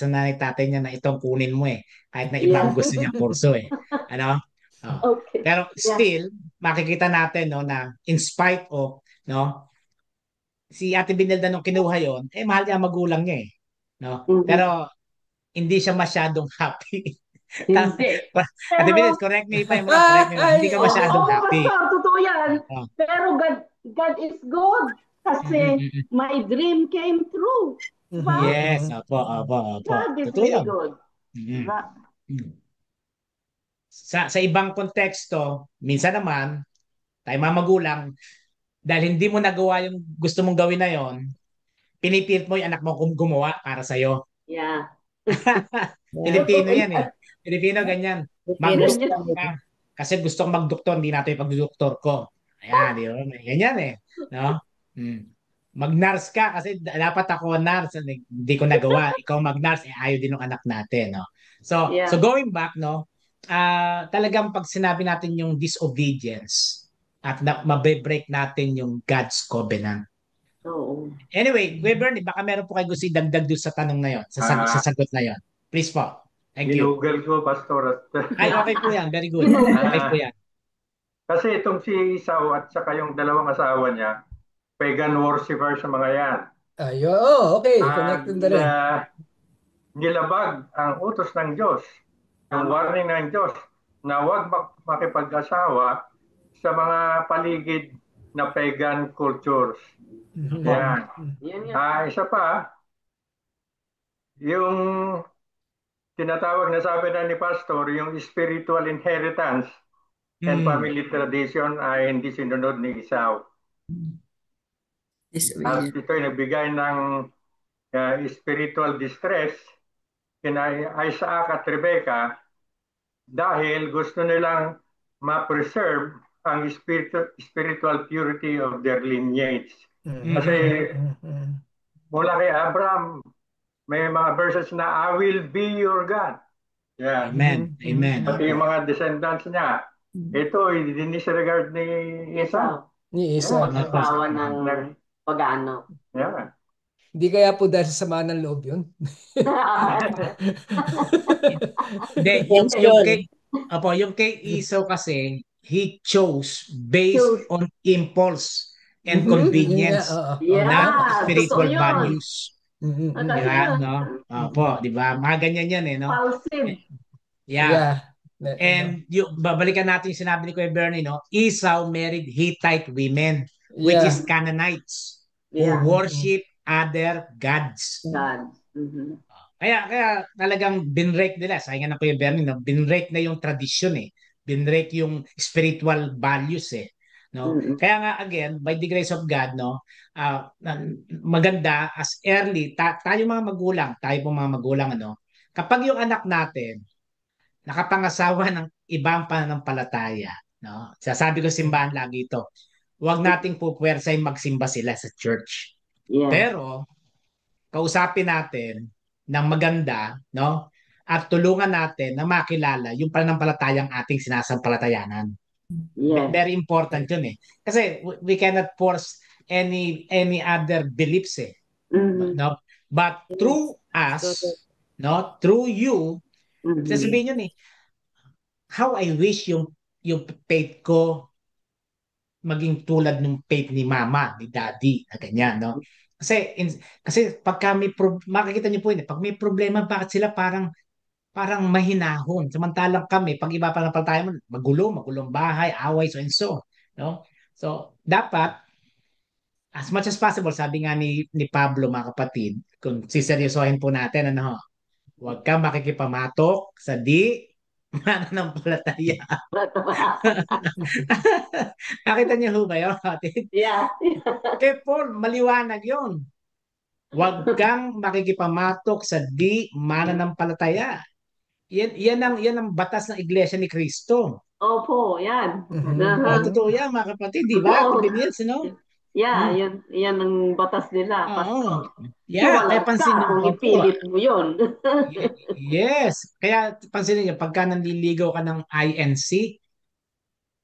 niya na itong kunin mo kahit na ibang gusto niya kurso ano Okay. Pero still makikita natin no na in spite of no si Ate Benilda nung kinuha yon mahal niya magulang niya no pero hindi siya masyadong happy. Hindi. Ate Benilda, correct me if I'm wrong, correct me hindi ka masyadong happy. Totoo yan. Pero God is good. Kasi my dream came true. Diba? Yes, opo. God is really good. Sa ibang konteksto, minsan naman, tayo mga magulang, dahil hindi mo nagawa yung gusto mong gawin na yon, pinipilit mo yung anak mo gumawa para sa'yo. Yeah. Pilipino yan Pilipino ganyan. Magdoktor ka. Kasi gusto kong magdoktor, hindi natin pagdudoktor ko. Ayan, di ba? Ganyan no? Mag-nurse ka kasi dapat ako nurse, hindi ko nagawa. Ikaw mag-nurse, ayaw din ng anak natin, no? So going back, no? Talagang pag sinabi natin yung disobedience at mabe-break natin yung God's covenant. Anyway, Bernie, baka meron po kayo gusto idagdag doon sa tanong na yon, sa sagot na yon. Please po. Thank you. Ginugol ko, Pastor. Ay, okay po yan. Very good. Okay po yan. Kasi itong si Esau at saka yung dalawang asawa niya, pagan worshipper sa mga yan. Okay. Connected na rin. Nilabag ang utos ng Diyos, ang warning ng Diyos na huwag makipag-asawa sa mga paligid na pagan cultures. Yan. Isa pa, yung tinatawag na sabi na ni Pastor, yung spiritual inheritance and family tradition ay hindi sinunod ni Esau. At ito ay nagbigay ng spiritual distress kina Isaac at Rebecca dahil gusto nilang ma-preserve ang spiritual purity of their lineage. Kasi mula kay Abraham, may mga verses na I will be your God. Yeah. Amen. Amen. Pati yung mga descendants niya, ito, dinisregard ni Esau. Ni Isa. Mga asawa ng pagano. Yeah. Hindi kaya po dahil sa sama ng loob yun? Hindi, yung kay Esau kasi, he chose based on impulse and convenience, not spiritual values. Diba? No? Opo, di ba? Mga ganyan yan eh, no? Impulsive. Yeah. And babalikan natin yung sinabi ni Kuya Bernie, no? Esau married Hittite women, which is Canaanites, who worship other gods. Kaya talagang binrake nila. Sabi nga ng Kuya Bernie, no? Binrake na yung tradition eh. Binrake yung spiritual values eh. No? Kaya nga again, by the grace of God, no, maganda as early tayo mga magulang, ano, kapag yung anak natin nakapangasawa ng ibang pananampalataya, no, sasabi ko simbahan lagi ito, huwag nating pupuwersay magsimba sila sa church. Pero kausapin natin ng maganda, no, at tulungan natin na makilala yung pananampalatayang ating sinasampalatayanan. Very important yun eh. Kasi we cannot force any other beliefs eh. No? But through us, no, through you, sasabihin yun eh, how I wish yung faith ko maging tulad ng faith ni mama, ni daddy, na ganyan, no? Kasi pagka makikita niyo po yun eh, pag may problema, bakit sila parang mahinahon. Samantalang kami, pag iba pa ng tayo, magulong bahay, away, so and so. No? So, dapat, as much as possible, sabi nga ni Pablo, mga kapatid, kung siseryosohin po natin, ano, huwag kang makikipamatok sa di mananampalataya. Nakita niyo ho ba yun, kapatid? Yeah. Kay Paul, maliwanag yun. Huwag kang makikipamatok sa di mananampalataya. Yan ang batas ng Iglesia ni Cristo. Opo, yan. Totoo yan, mga kapatid, di ba? Convenience, no? Yeah, yan ang batas nila. Yeah, kaya pansinin kung niyo po. ipilit mo yun. Yes. Kaya pansinin niyo, pagka nanliligaw ka ng INC,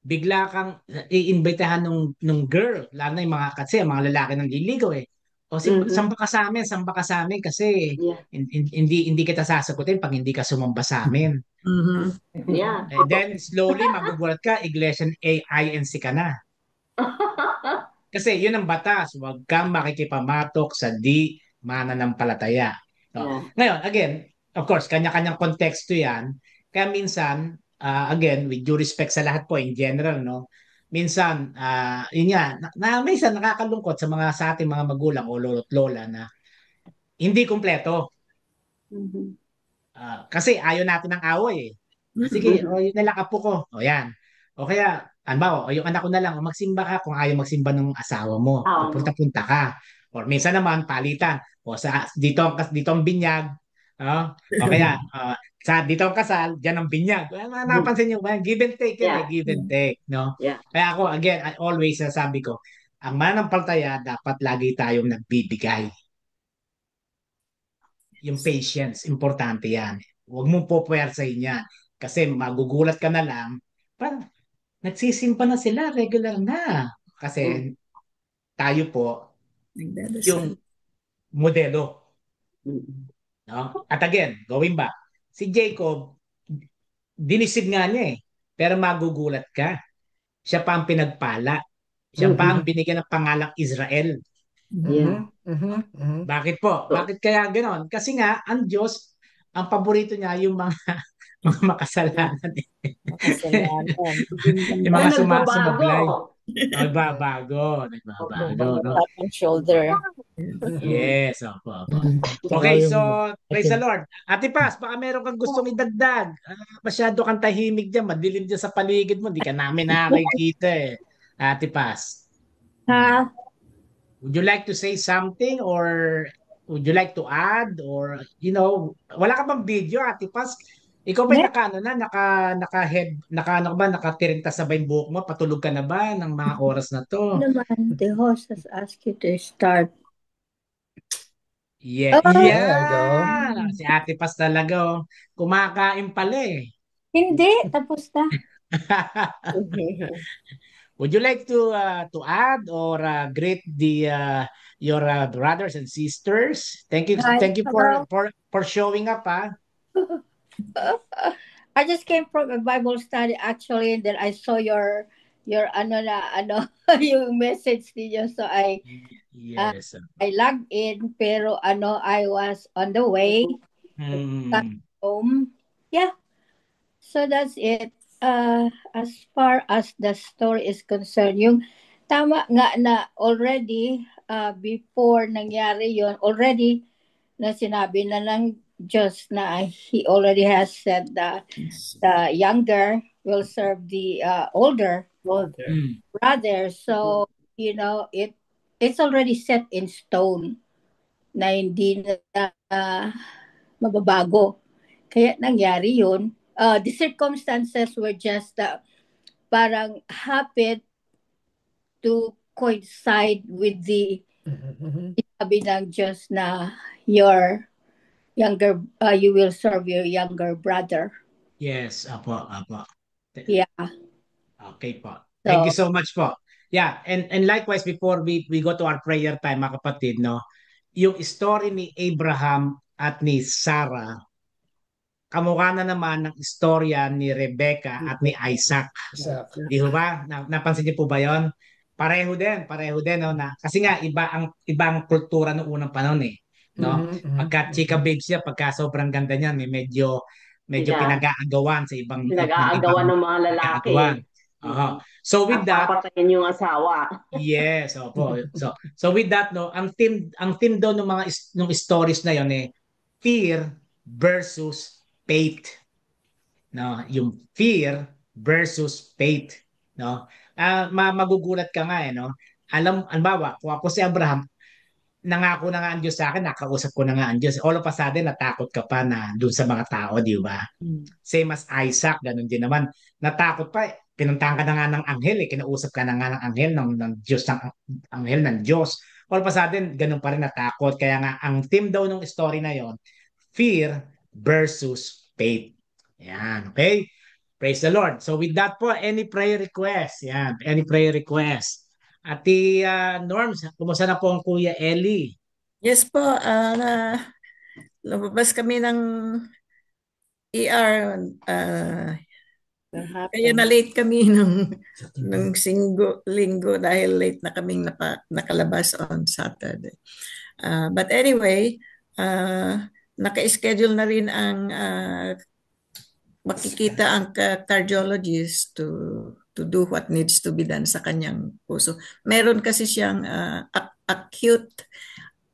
bigla kang iimbitahan nung girl, lalo na yung mga lalaki nang liligaw eh. O samba ka sa amin kasi hindi kita sasagutin pag hindi ka sumamba sa amin. Yeah. And then slowly magugulat ka, Iglesia INC ka na. Kasi yun ang batas, huwag kang makikipamatok sa di mananampalataya. No? Ngayon, again, of course, kanya-kanyang konteksto yan. Kaya minsan, again, with due respect sa lahat po in general, no? Minsan, yun nga, minsan nakakalungkot sa ating mga magulang o lolo't lola na hindi kumpleto. Kasi ayaw natin ng away eh. Sige, yun na lang apo ko. O yan. O kaya, ano ba, yung anak ko na lang, magsimba ka kung ayaw magsimba ng asawa mo. Pupunta-punta ka. Or minsan naman, palitan. O dito ang binyag. O kaya, dito ang kasal, dyan ang binyag. Napansin nyo ba? Give and take yan eh. Give and take. No? Kaya ako, again, I always sabi ko, ang mananampalataya, dapat lagi tayong nagbibigay. Yung patience, importante yan. Huwag mong pupuwersahin yan. Kasi magugulat ka na lang, parang nagsisimpa na sila, regular na. Kasi tayo po, yung modelo. No? At again, going back, si Jacob, dinisid nga niya eh. Pero magugulat ka. Siya pa ang pinagpala. Siya pa ang binigyan ng pangalang Israel. Bakit po? Bakit kaya ganoon? Kasi nga, ang Diyos, ang paborito niya yung mga makasalanan. Yung mga sumasablay. Nagbabago. Tap on shoulder. Yes. Okay, so praise the Lord. Ate Paz, baka meron kang gustong idagdag. Masyado kang tahimik dyan. Madilim dyan sa paligid mo. Di ka namin nakakikita eh. Ate Paz. Would you like to say something or would you like to add or wala ka bang video, Ate Paz? Ikaw ba nakatirinta sa ba yung buhok mo? Patulog ka na ba ng mga oras na to? The host has asked you to start. Yeah, Oh, There you go. Si Ate Paz talaga, oh. Kumakain pala eh. hindi. Tapos na. Would you like to add or greet the your brothers and sisters? Thank you, Hi. thank you Hello. for showing up, ah. I just came from a Bible study actually, and then I saw your ano na ano yung message niyo, so Yes. I logged in, pero I was on the way back Hmm. home. Yeah, so that's it. As far as the story is concerned, yung tama nga na already before nangyari yon, already na sinabi na ng Diyos na He already has said that the younger will serve the older Hmm. brother. So, it's already set in stone na hindi na mababago. Kaya nangyari yun. The circumstances were just parang happened to coincide with the sabi ng Diyos na your you will serve your younger brother. Yes, apo. Yeah. Okay po. Thank you So, so much po. Yeah, and likewise before we go to our prayer time, mga kapatid, no, yung story ni Abraham at ni Sarah, kamukha na naman ng istorya ni Rebecca at ni Isaac. Isaac. Di ho ba? Napansin niyo po ba 'yon? Pareho din no na kasi nga ibang kultura noong unang panahon eh, no? Pagka chika babes niya, pagka sobrang ganda niyan, medyo Yeah. pinag-aagawan sa ibang Pinag-aagawan ng mga lalaki. pinag-aagawan. So with At that, papatayin yung asawa. yes, opo. So with that no, ang theme daw ng ng stories na 'yon eh, fear versus faith. No, yung fear versus faith, no? Magugulat ka nga eh, no? Halimbawa, kung ako si Abraham, nangako na nga ang Diyos sa akin, nakausap ko na nga ang Diyos. All of a sudden, natakot ka pa na doon sa mga tao, di ba? Same as Isaac, ganun din naman. Natakot pa, pinuntahan ka na nga ng anghel, kinausap ka na nga ng anghel ng Diyos, ng anghel ng Diyos. All of a sudden, ganun pa rin natakot. Kaya nga, ang theme daw ng story na yon, fear versus faith. Yan, okay? Praise the Lord. So with that po, any prayer request? Yan, any prayer request? Ati Norms, kumusta na po ang Kuya Eli? Yes po, lumabas kami ng ER. Kaya na-late kami ng linggo dahil late na kaming nakalabas on Saturday. But anyway, naka-schedule na rin ang makikita ang cardiologist to do what needs to be done sa kanyang puso. Meron kasi siyang acute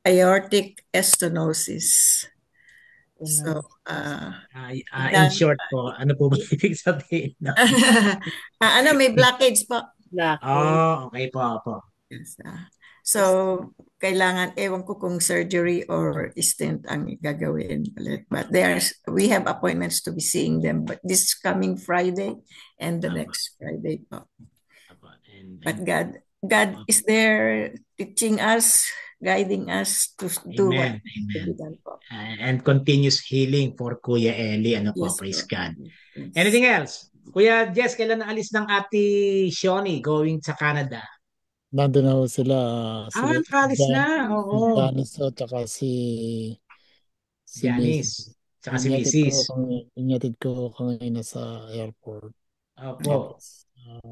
aortic stenosis. So, in short po, ano po ba ibig sabihin? may blockage po. Oh, okay po. Yes, so, kailangan, ewan ko kung surgery or stent ang gagawin ulit. But we have appointments to be seeing them. But this coming Friday and the next Friday po. But God is there teaching us, guiding us to do what needs to be done po. And continuous healing for Kuya Eli. Ano po, Yes, praise po. God. Yes. Anything else? Kuya Jess, kailan naalis ng ati Shoni going sa Canada? Nandun na ho sila. Nakalis na. Oo. Si Janice at saka si Janice. Tsaka si Mrs. Inyatid ko kanina sa airport. Opo.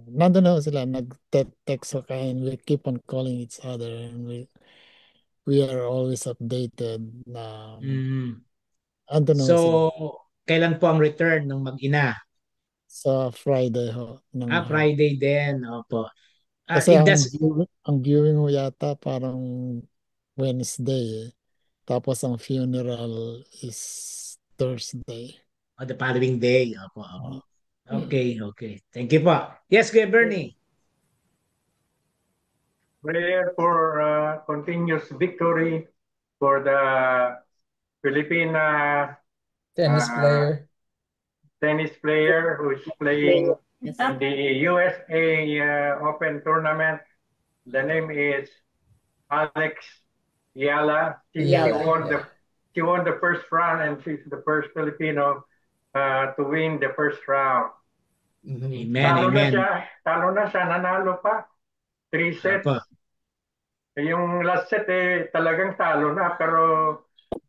Nandun na ho sila. Nag-text ko and we keep on calling each other and we are always updated na andun na ho sila. Kailan po ang return ng mag-ina? Sa Friday ho. Friday din. Opo. Kasi ang viewing ho yata parang Wednesday eh. Tapos ang funeral is Thursday. The following day. Opo. Okay. Thank you po. Yes, Kuya Bernie. Prayer for continuous victory for the Philippine tennis player who is playing in the USA Open tournament. The name is Alex Yala. She Yala, won the first round, and she's the first Filipino to win the first round. Mhm. Amen. Talo na siya, nanalo pa. 3 sets. Apo. Yung last set talagang talo na, pero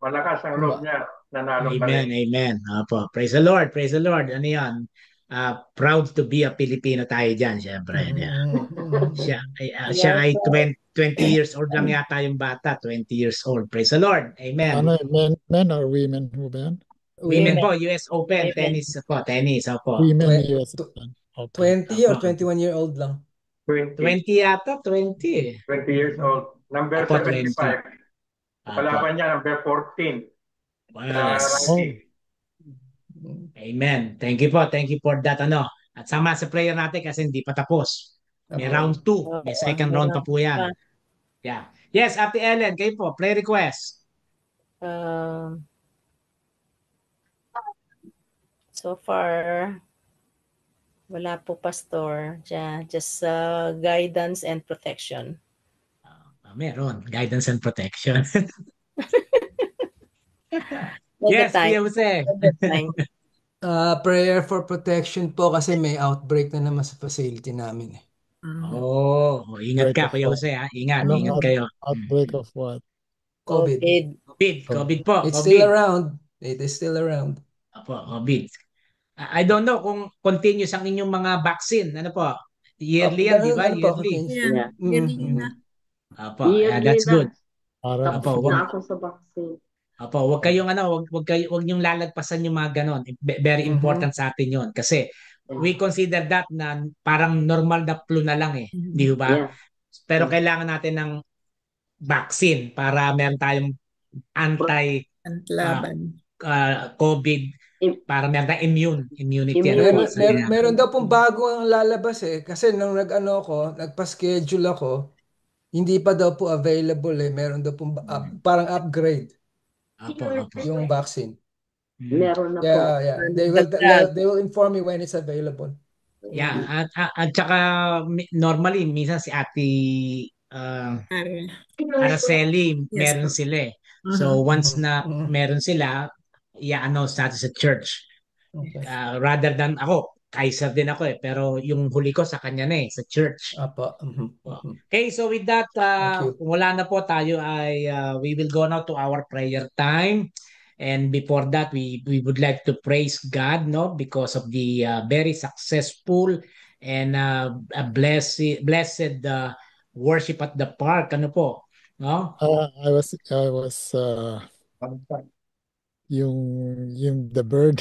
malakas ang loob niya. Nanalo pa Amen, rin. amen. Apo. Praise the Lord, praise the Lord. Ano yan? Proud to be a Filipino tayo dyan, syempre. Siya ay 20 years old lang yata yung bata. 20 years old. Praise the Lord. Amen. Ano, men or women who ban? Women po, US Open, Women. tennis po, tennis. Opo. Women Twe- US Open. Okay. 20 or 21-year-old lang. 20 yata, 20. 20 years old. Number Apo, 75. 20. Kalaban niya, number 14. Yes. Ranking. Amen. Thank you po. Thank you for that. At sama sa prayer natin kasi hindi pa tapos. May Apo. round 2. May second round pa po yan. Yeah. Yes, Ate Ellen, kayo po. Prayer request. So far, wala po, Pastor. Just guidance and protection. Meron. Guidance and protection. All the Yes, time. Kuya Jose. All the time. Prayer for protection po kasi may outbreak na naman sa facility namin. Ingat ka, Outbreak of Kuya what? Jose. Ingat, Ano, ingat kayo. outbreak of what? COVID. COVID po. It's COVID. still around. It is still around. Apo, COVID. I don't know kung continuous ang inyong mga vaccine. Ano po? Yearly yan, di ba? Yearly. Yearly na. Apo, that's good. Parang Apo, Na ako sa vaccine. Apo, wag kayong wag niyong lalagpasan yung mga ganon. Very important sa atin 'yon kasi we consider that na parang normal na flu na lang di ba? Yeah. Pero kailangan natin ng vaccine para meron tayong anti Laban. COVID para meron tayong immunity. Meron daw pong bago ang lalabas kasi nung nagpa-schedule ako, hindi pa daw po available meron daw pong parang upgrade. Apo. Yung vaccine. Meron na po. Yeah. They will inform me when it's available. Yeah, at saka normally minsan si Ate Araceli, meron sila So once na meron sila, i-announce natin sa church. Okay. Rather than ako, Kaiser din ako pero yung huli ko sa kanya na sa church. Apo. Okay, so with that, kung wala na po tayo ay we will go now to our prayer time. And before that, we would like to praise God, because of the very successful and a blessed worship at the park. Ano po, no? I was yung the bird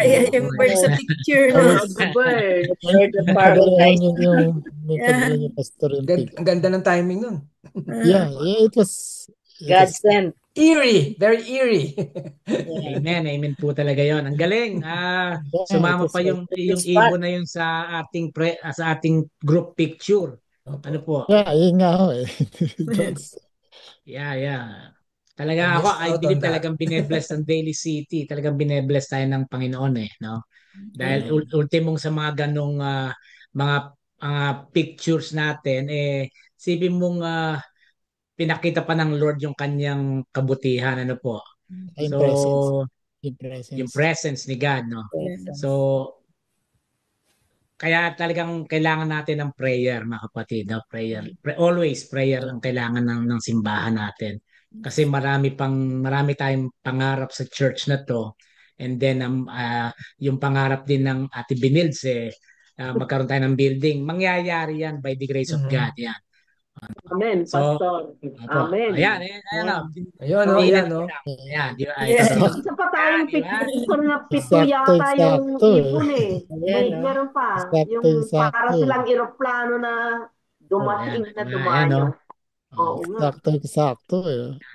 Yung bird sa picture, no? The bird. The park. yung pastor yung Ang ganda ng timing nun. Yeah, it was God sent. Eerie. Very eerie. Amen po talaga yon. Ang galing. Sumama pa yung ibon na yun sa ating group picture. Ano po? Yeah, yun nga Yeah. Talaga ako, I believe talagang binebless ng Daly City. Talagang binebless tayo ng Panginoon no? Dahil ultimong sa mga ganong mga pictures natin, sipin mong pinakita pa ng Lord yung kanyang kabutihan, ano po. So, yung presence ni God, no? So, kaya talagang kailangan natin ng prayer, mga kapatid, no? Prayer. Always prayer ang kailangan ng simbahan natin. Kasi marami tayong pangarap sa church na to. And then yung pangarap din ng Ate Binilds magkaroon tayo ng building. Mangyayari yan by the grace of God. Yan. Amen, Pastor. Amen. Ayan. Ayan. Isa pa tayong picture na pito yata yung ibon meron pa. Yung para silang eroplano na dumating na dumayo. Oo nga. Sakto.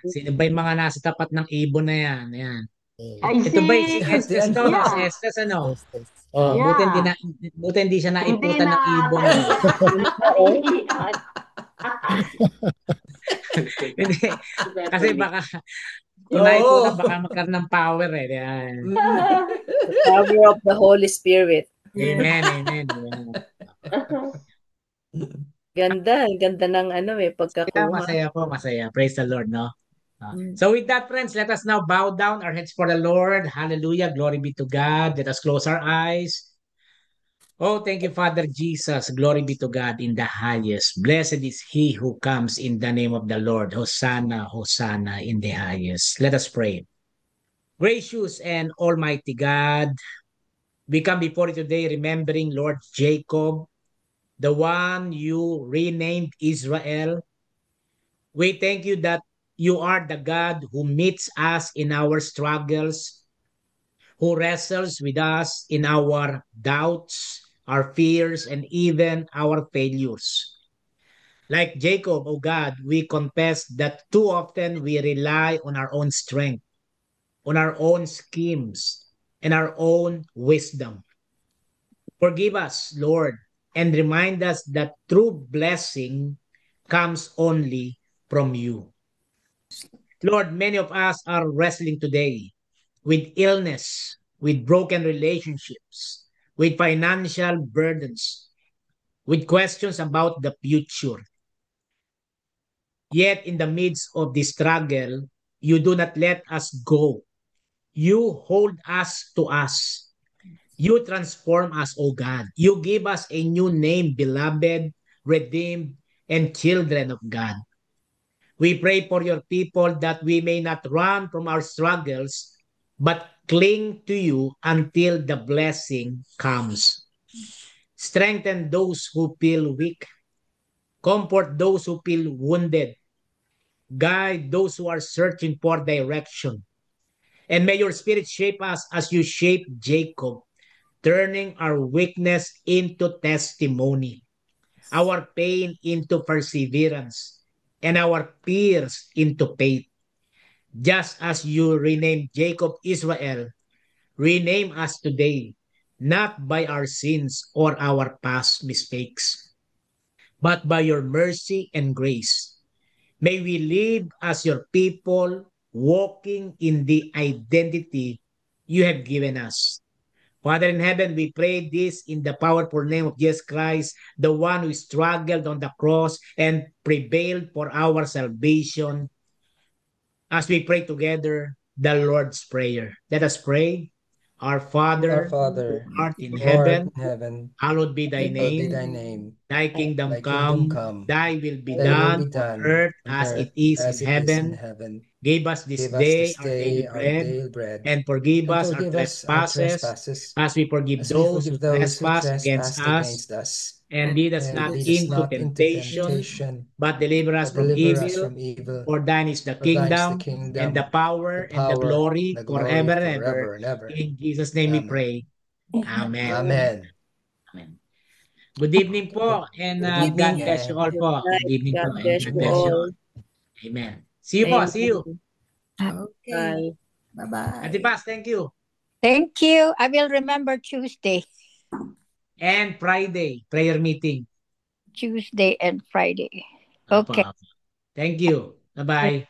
Sino ba yung mga nasa tapat ng ibon na yan? Ayan. Ay, ito ba si Estes to? Si Estes ano? Buti hindi siya naiputan ng ibon. Hindi. Kasi baka kung naiputan, baka magkaroon ng power Yan. The power of the Holy Spirit. Amen. Ganda ng Masaya, pagkakuha. masaya po, masaya. Praise the Lord, no? Mm. So with that, friends, let us now bow down our heads for the Lord. Hallelujah. Glory be to God. Let us close our eyes. Oh, thank you, Father Jesus. Glory be to God in the highest. Blessed is he who comes in the name of the Lord. Hosanna, Hosanna in the highest. Let us pray. Gracious and almighty God, we come before you today remembering Lord Jacob, the one you renamed Israel. We thank you that you are the God who meets us in our struggles, who wrestles with us in our doubts, our fears, and even our failures. Like Jacob, oh God, we confess that too often we rely on our own strength, on our own schemes, and our own wisdom. Forgive us, Lord, and remind us that true blessing comes only from you. Lord, many of us are wrestling today with illness, with broken relationships, with financial burdens, with questions about the future. Yet, in the midst of this struggle, you do not let us go. You hold us to us. You transform us, O God. You give us a new name, beloved, redeemed, and children of God. We pray for your people that we may not run from our struggles, but cling to you until the blessing comes. Strengthen those who feel weak. Comfort those who feel wounded. Guide those who are searching for direction. And may your spirit shape us as you shape Jacob, turning our weakness into testimony, our pain into perseverance, and our fears into faith. Just as you renamed Jacob Israel, rename us today, not by our sins or our past mistakes, but by your mercy and grace. May we live as your people, walking in the identity you have given us. Father in heaven, we pray this in the powerful name of Jesus Christ, the one who struggled on the cross and prevailed for our salvation. As we pray together, the Lord's Prayer. Let us pray. Our Our Father, Father, who art in who art heaven, in heaven, hallowed be thy hallowed be name. thy name. Thy kingdom Thy kingdom come, come, thy will be thy will done be on done earth on as it earth is in as it is in heaven. heaven. Give us this Give us day this our day daily our bread, daily bread, and forgive and us our forgive us our trespasses, trespasses, as we forgive as we those who forgive those who trespass against trespass us. against us. And lead us And not lead us into not into temptation, temptation, but deliver us but from deliver us evil. from evil. For thine is the For thine is the kingdom, and the kingdom, the power, and the power, glory the glory forever and ever. forever and ever. In Jesus' name we Amen. pray. Amen. Amen. Amen. Good evening po, and Good God evening bless you and all Good po. Good night. evening God po, and bless God you bless you all. all. Amen. See you po, see you. Amen. Okay. Bye. Bye-bye. Ate Paz, thank you. Thank you. I will remember Tuesday. And Friday, prayer meeting. Tuesday and Friday. Apo, Okay. apo. Thank you. Bye-bye. Okay.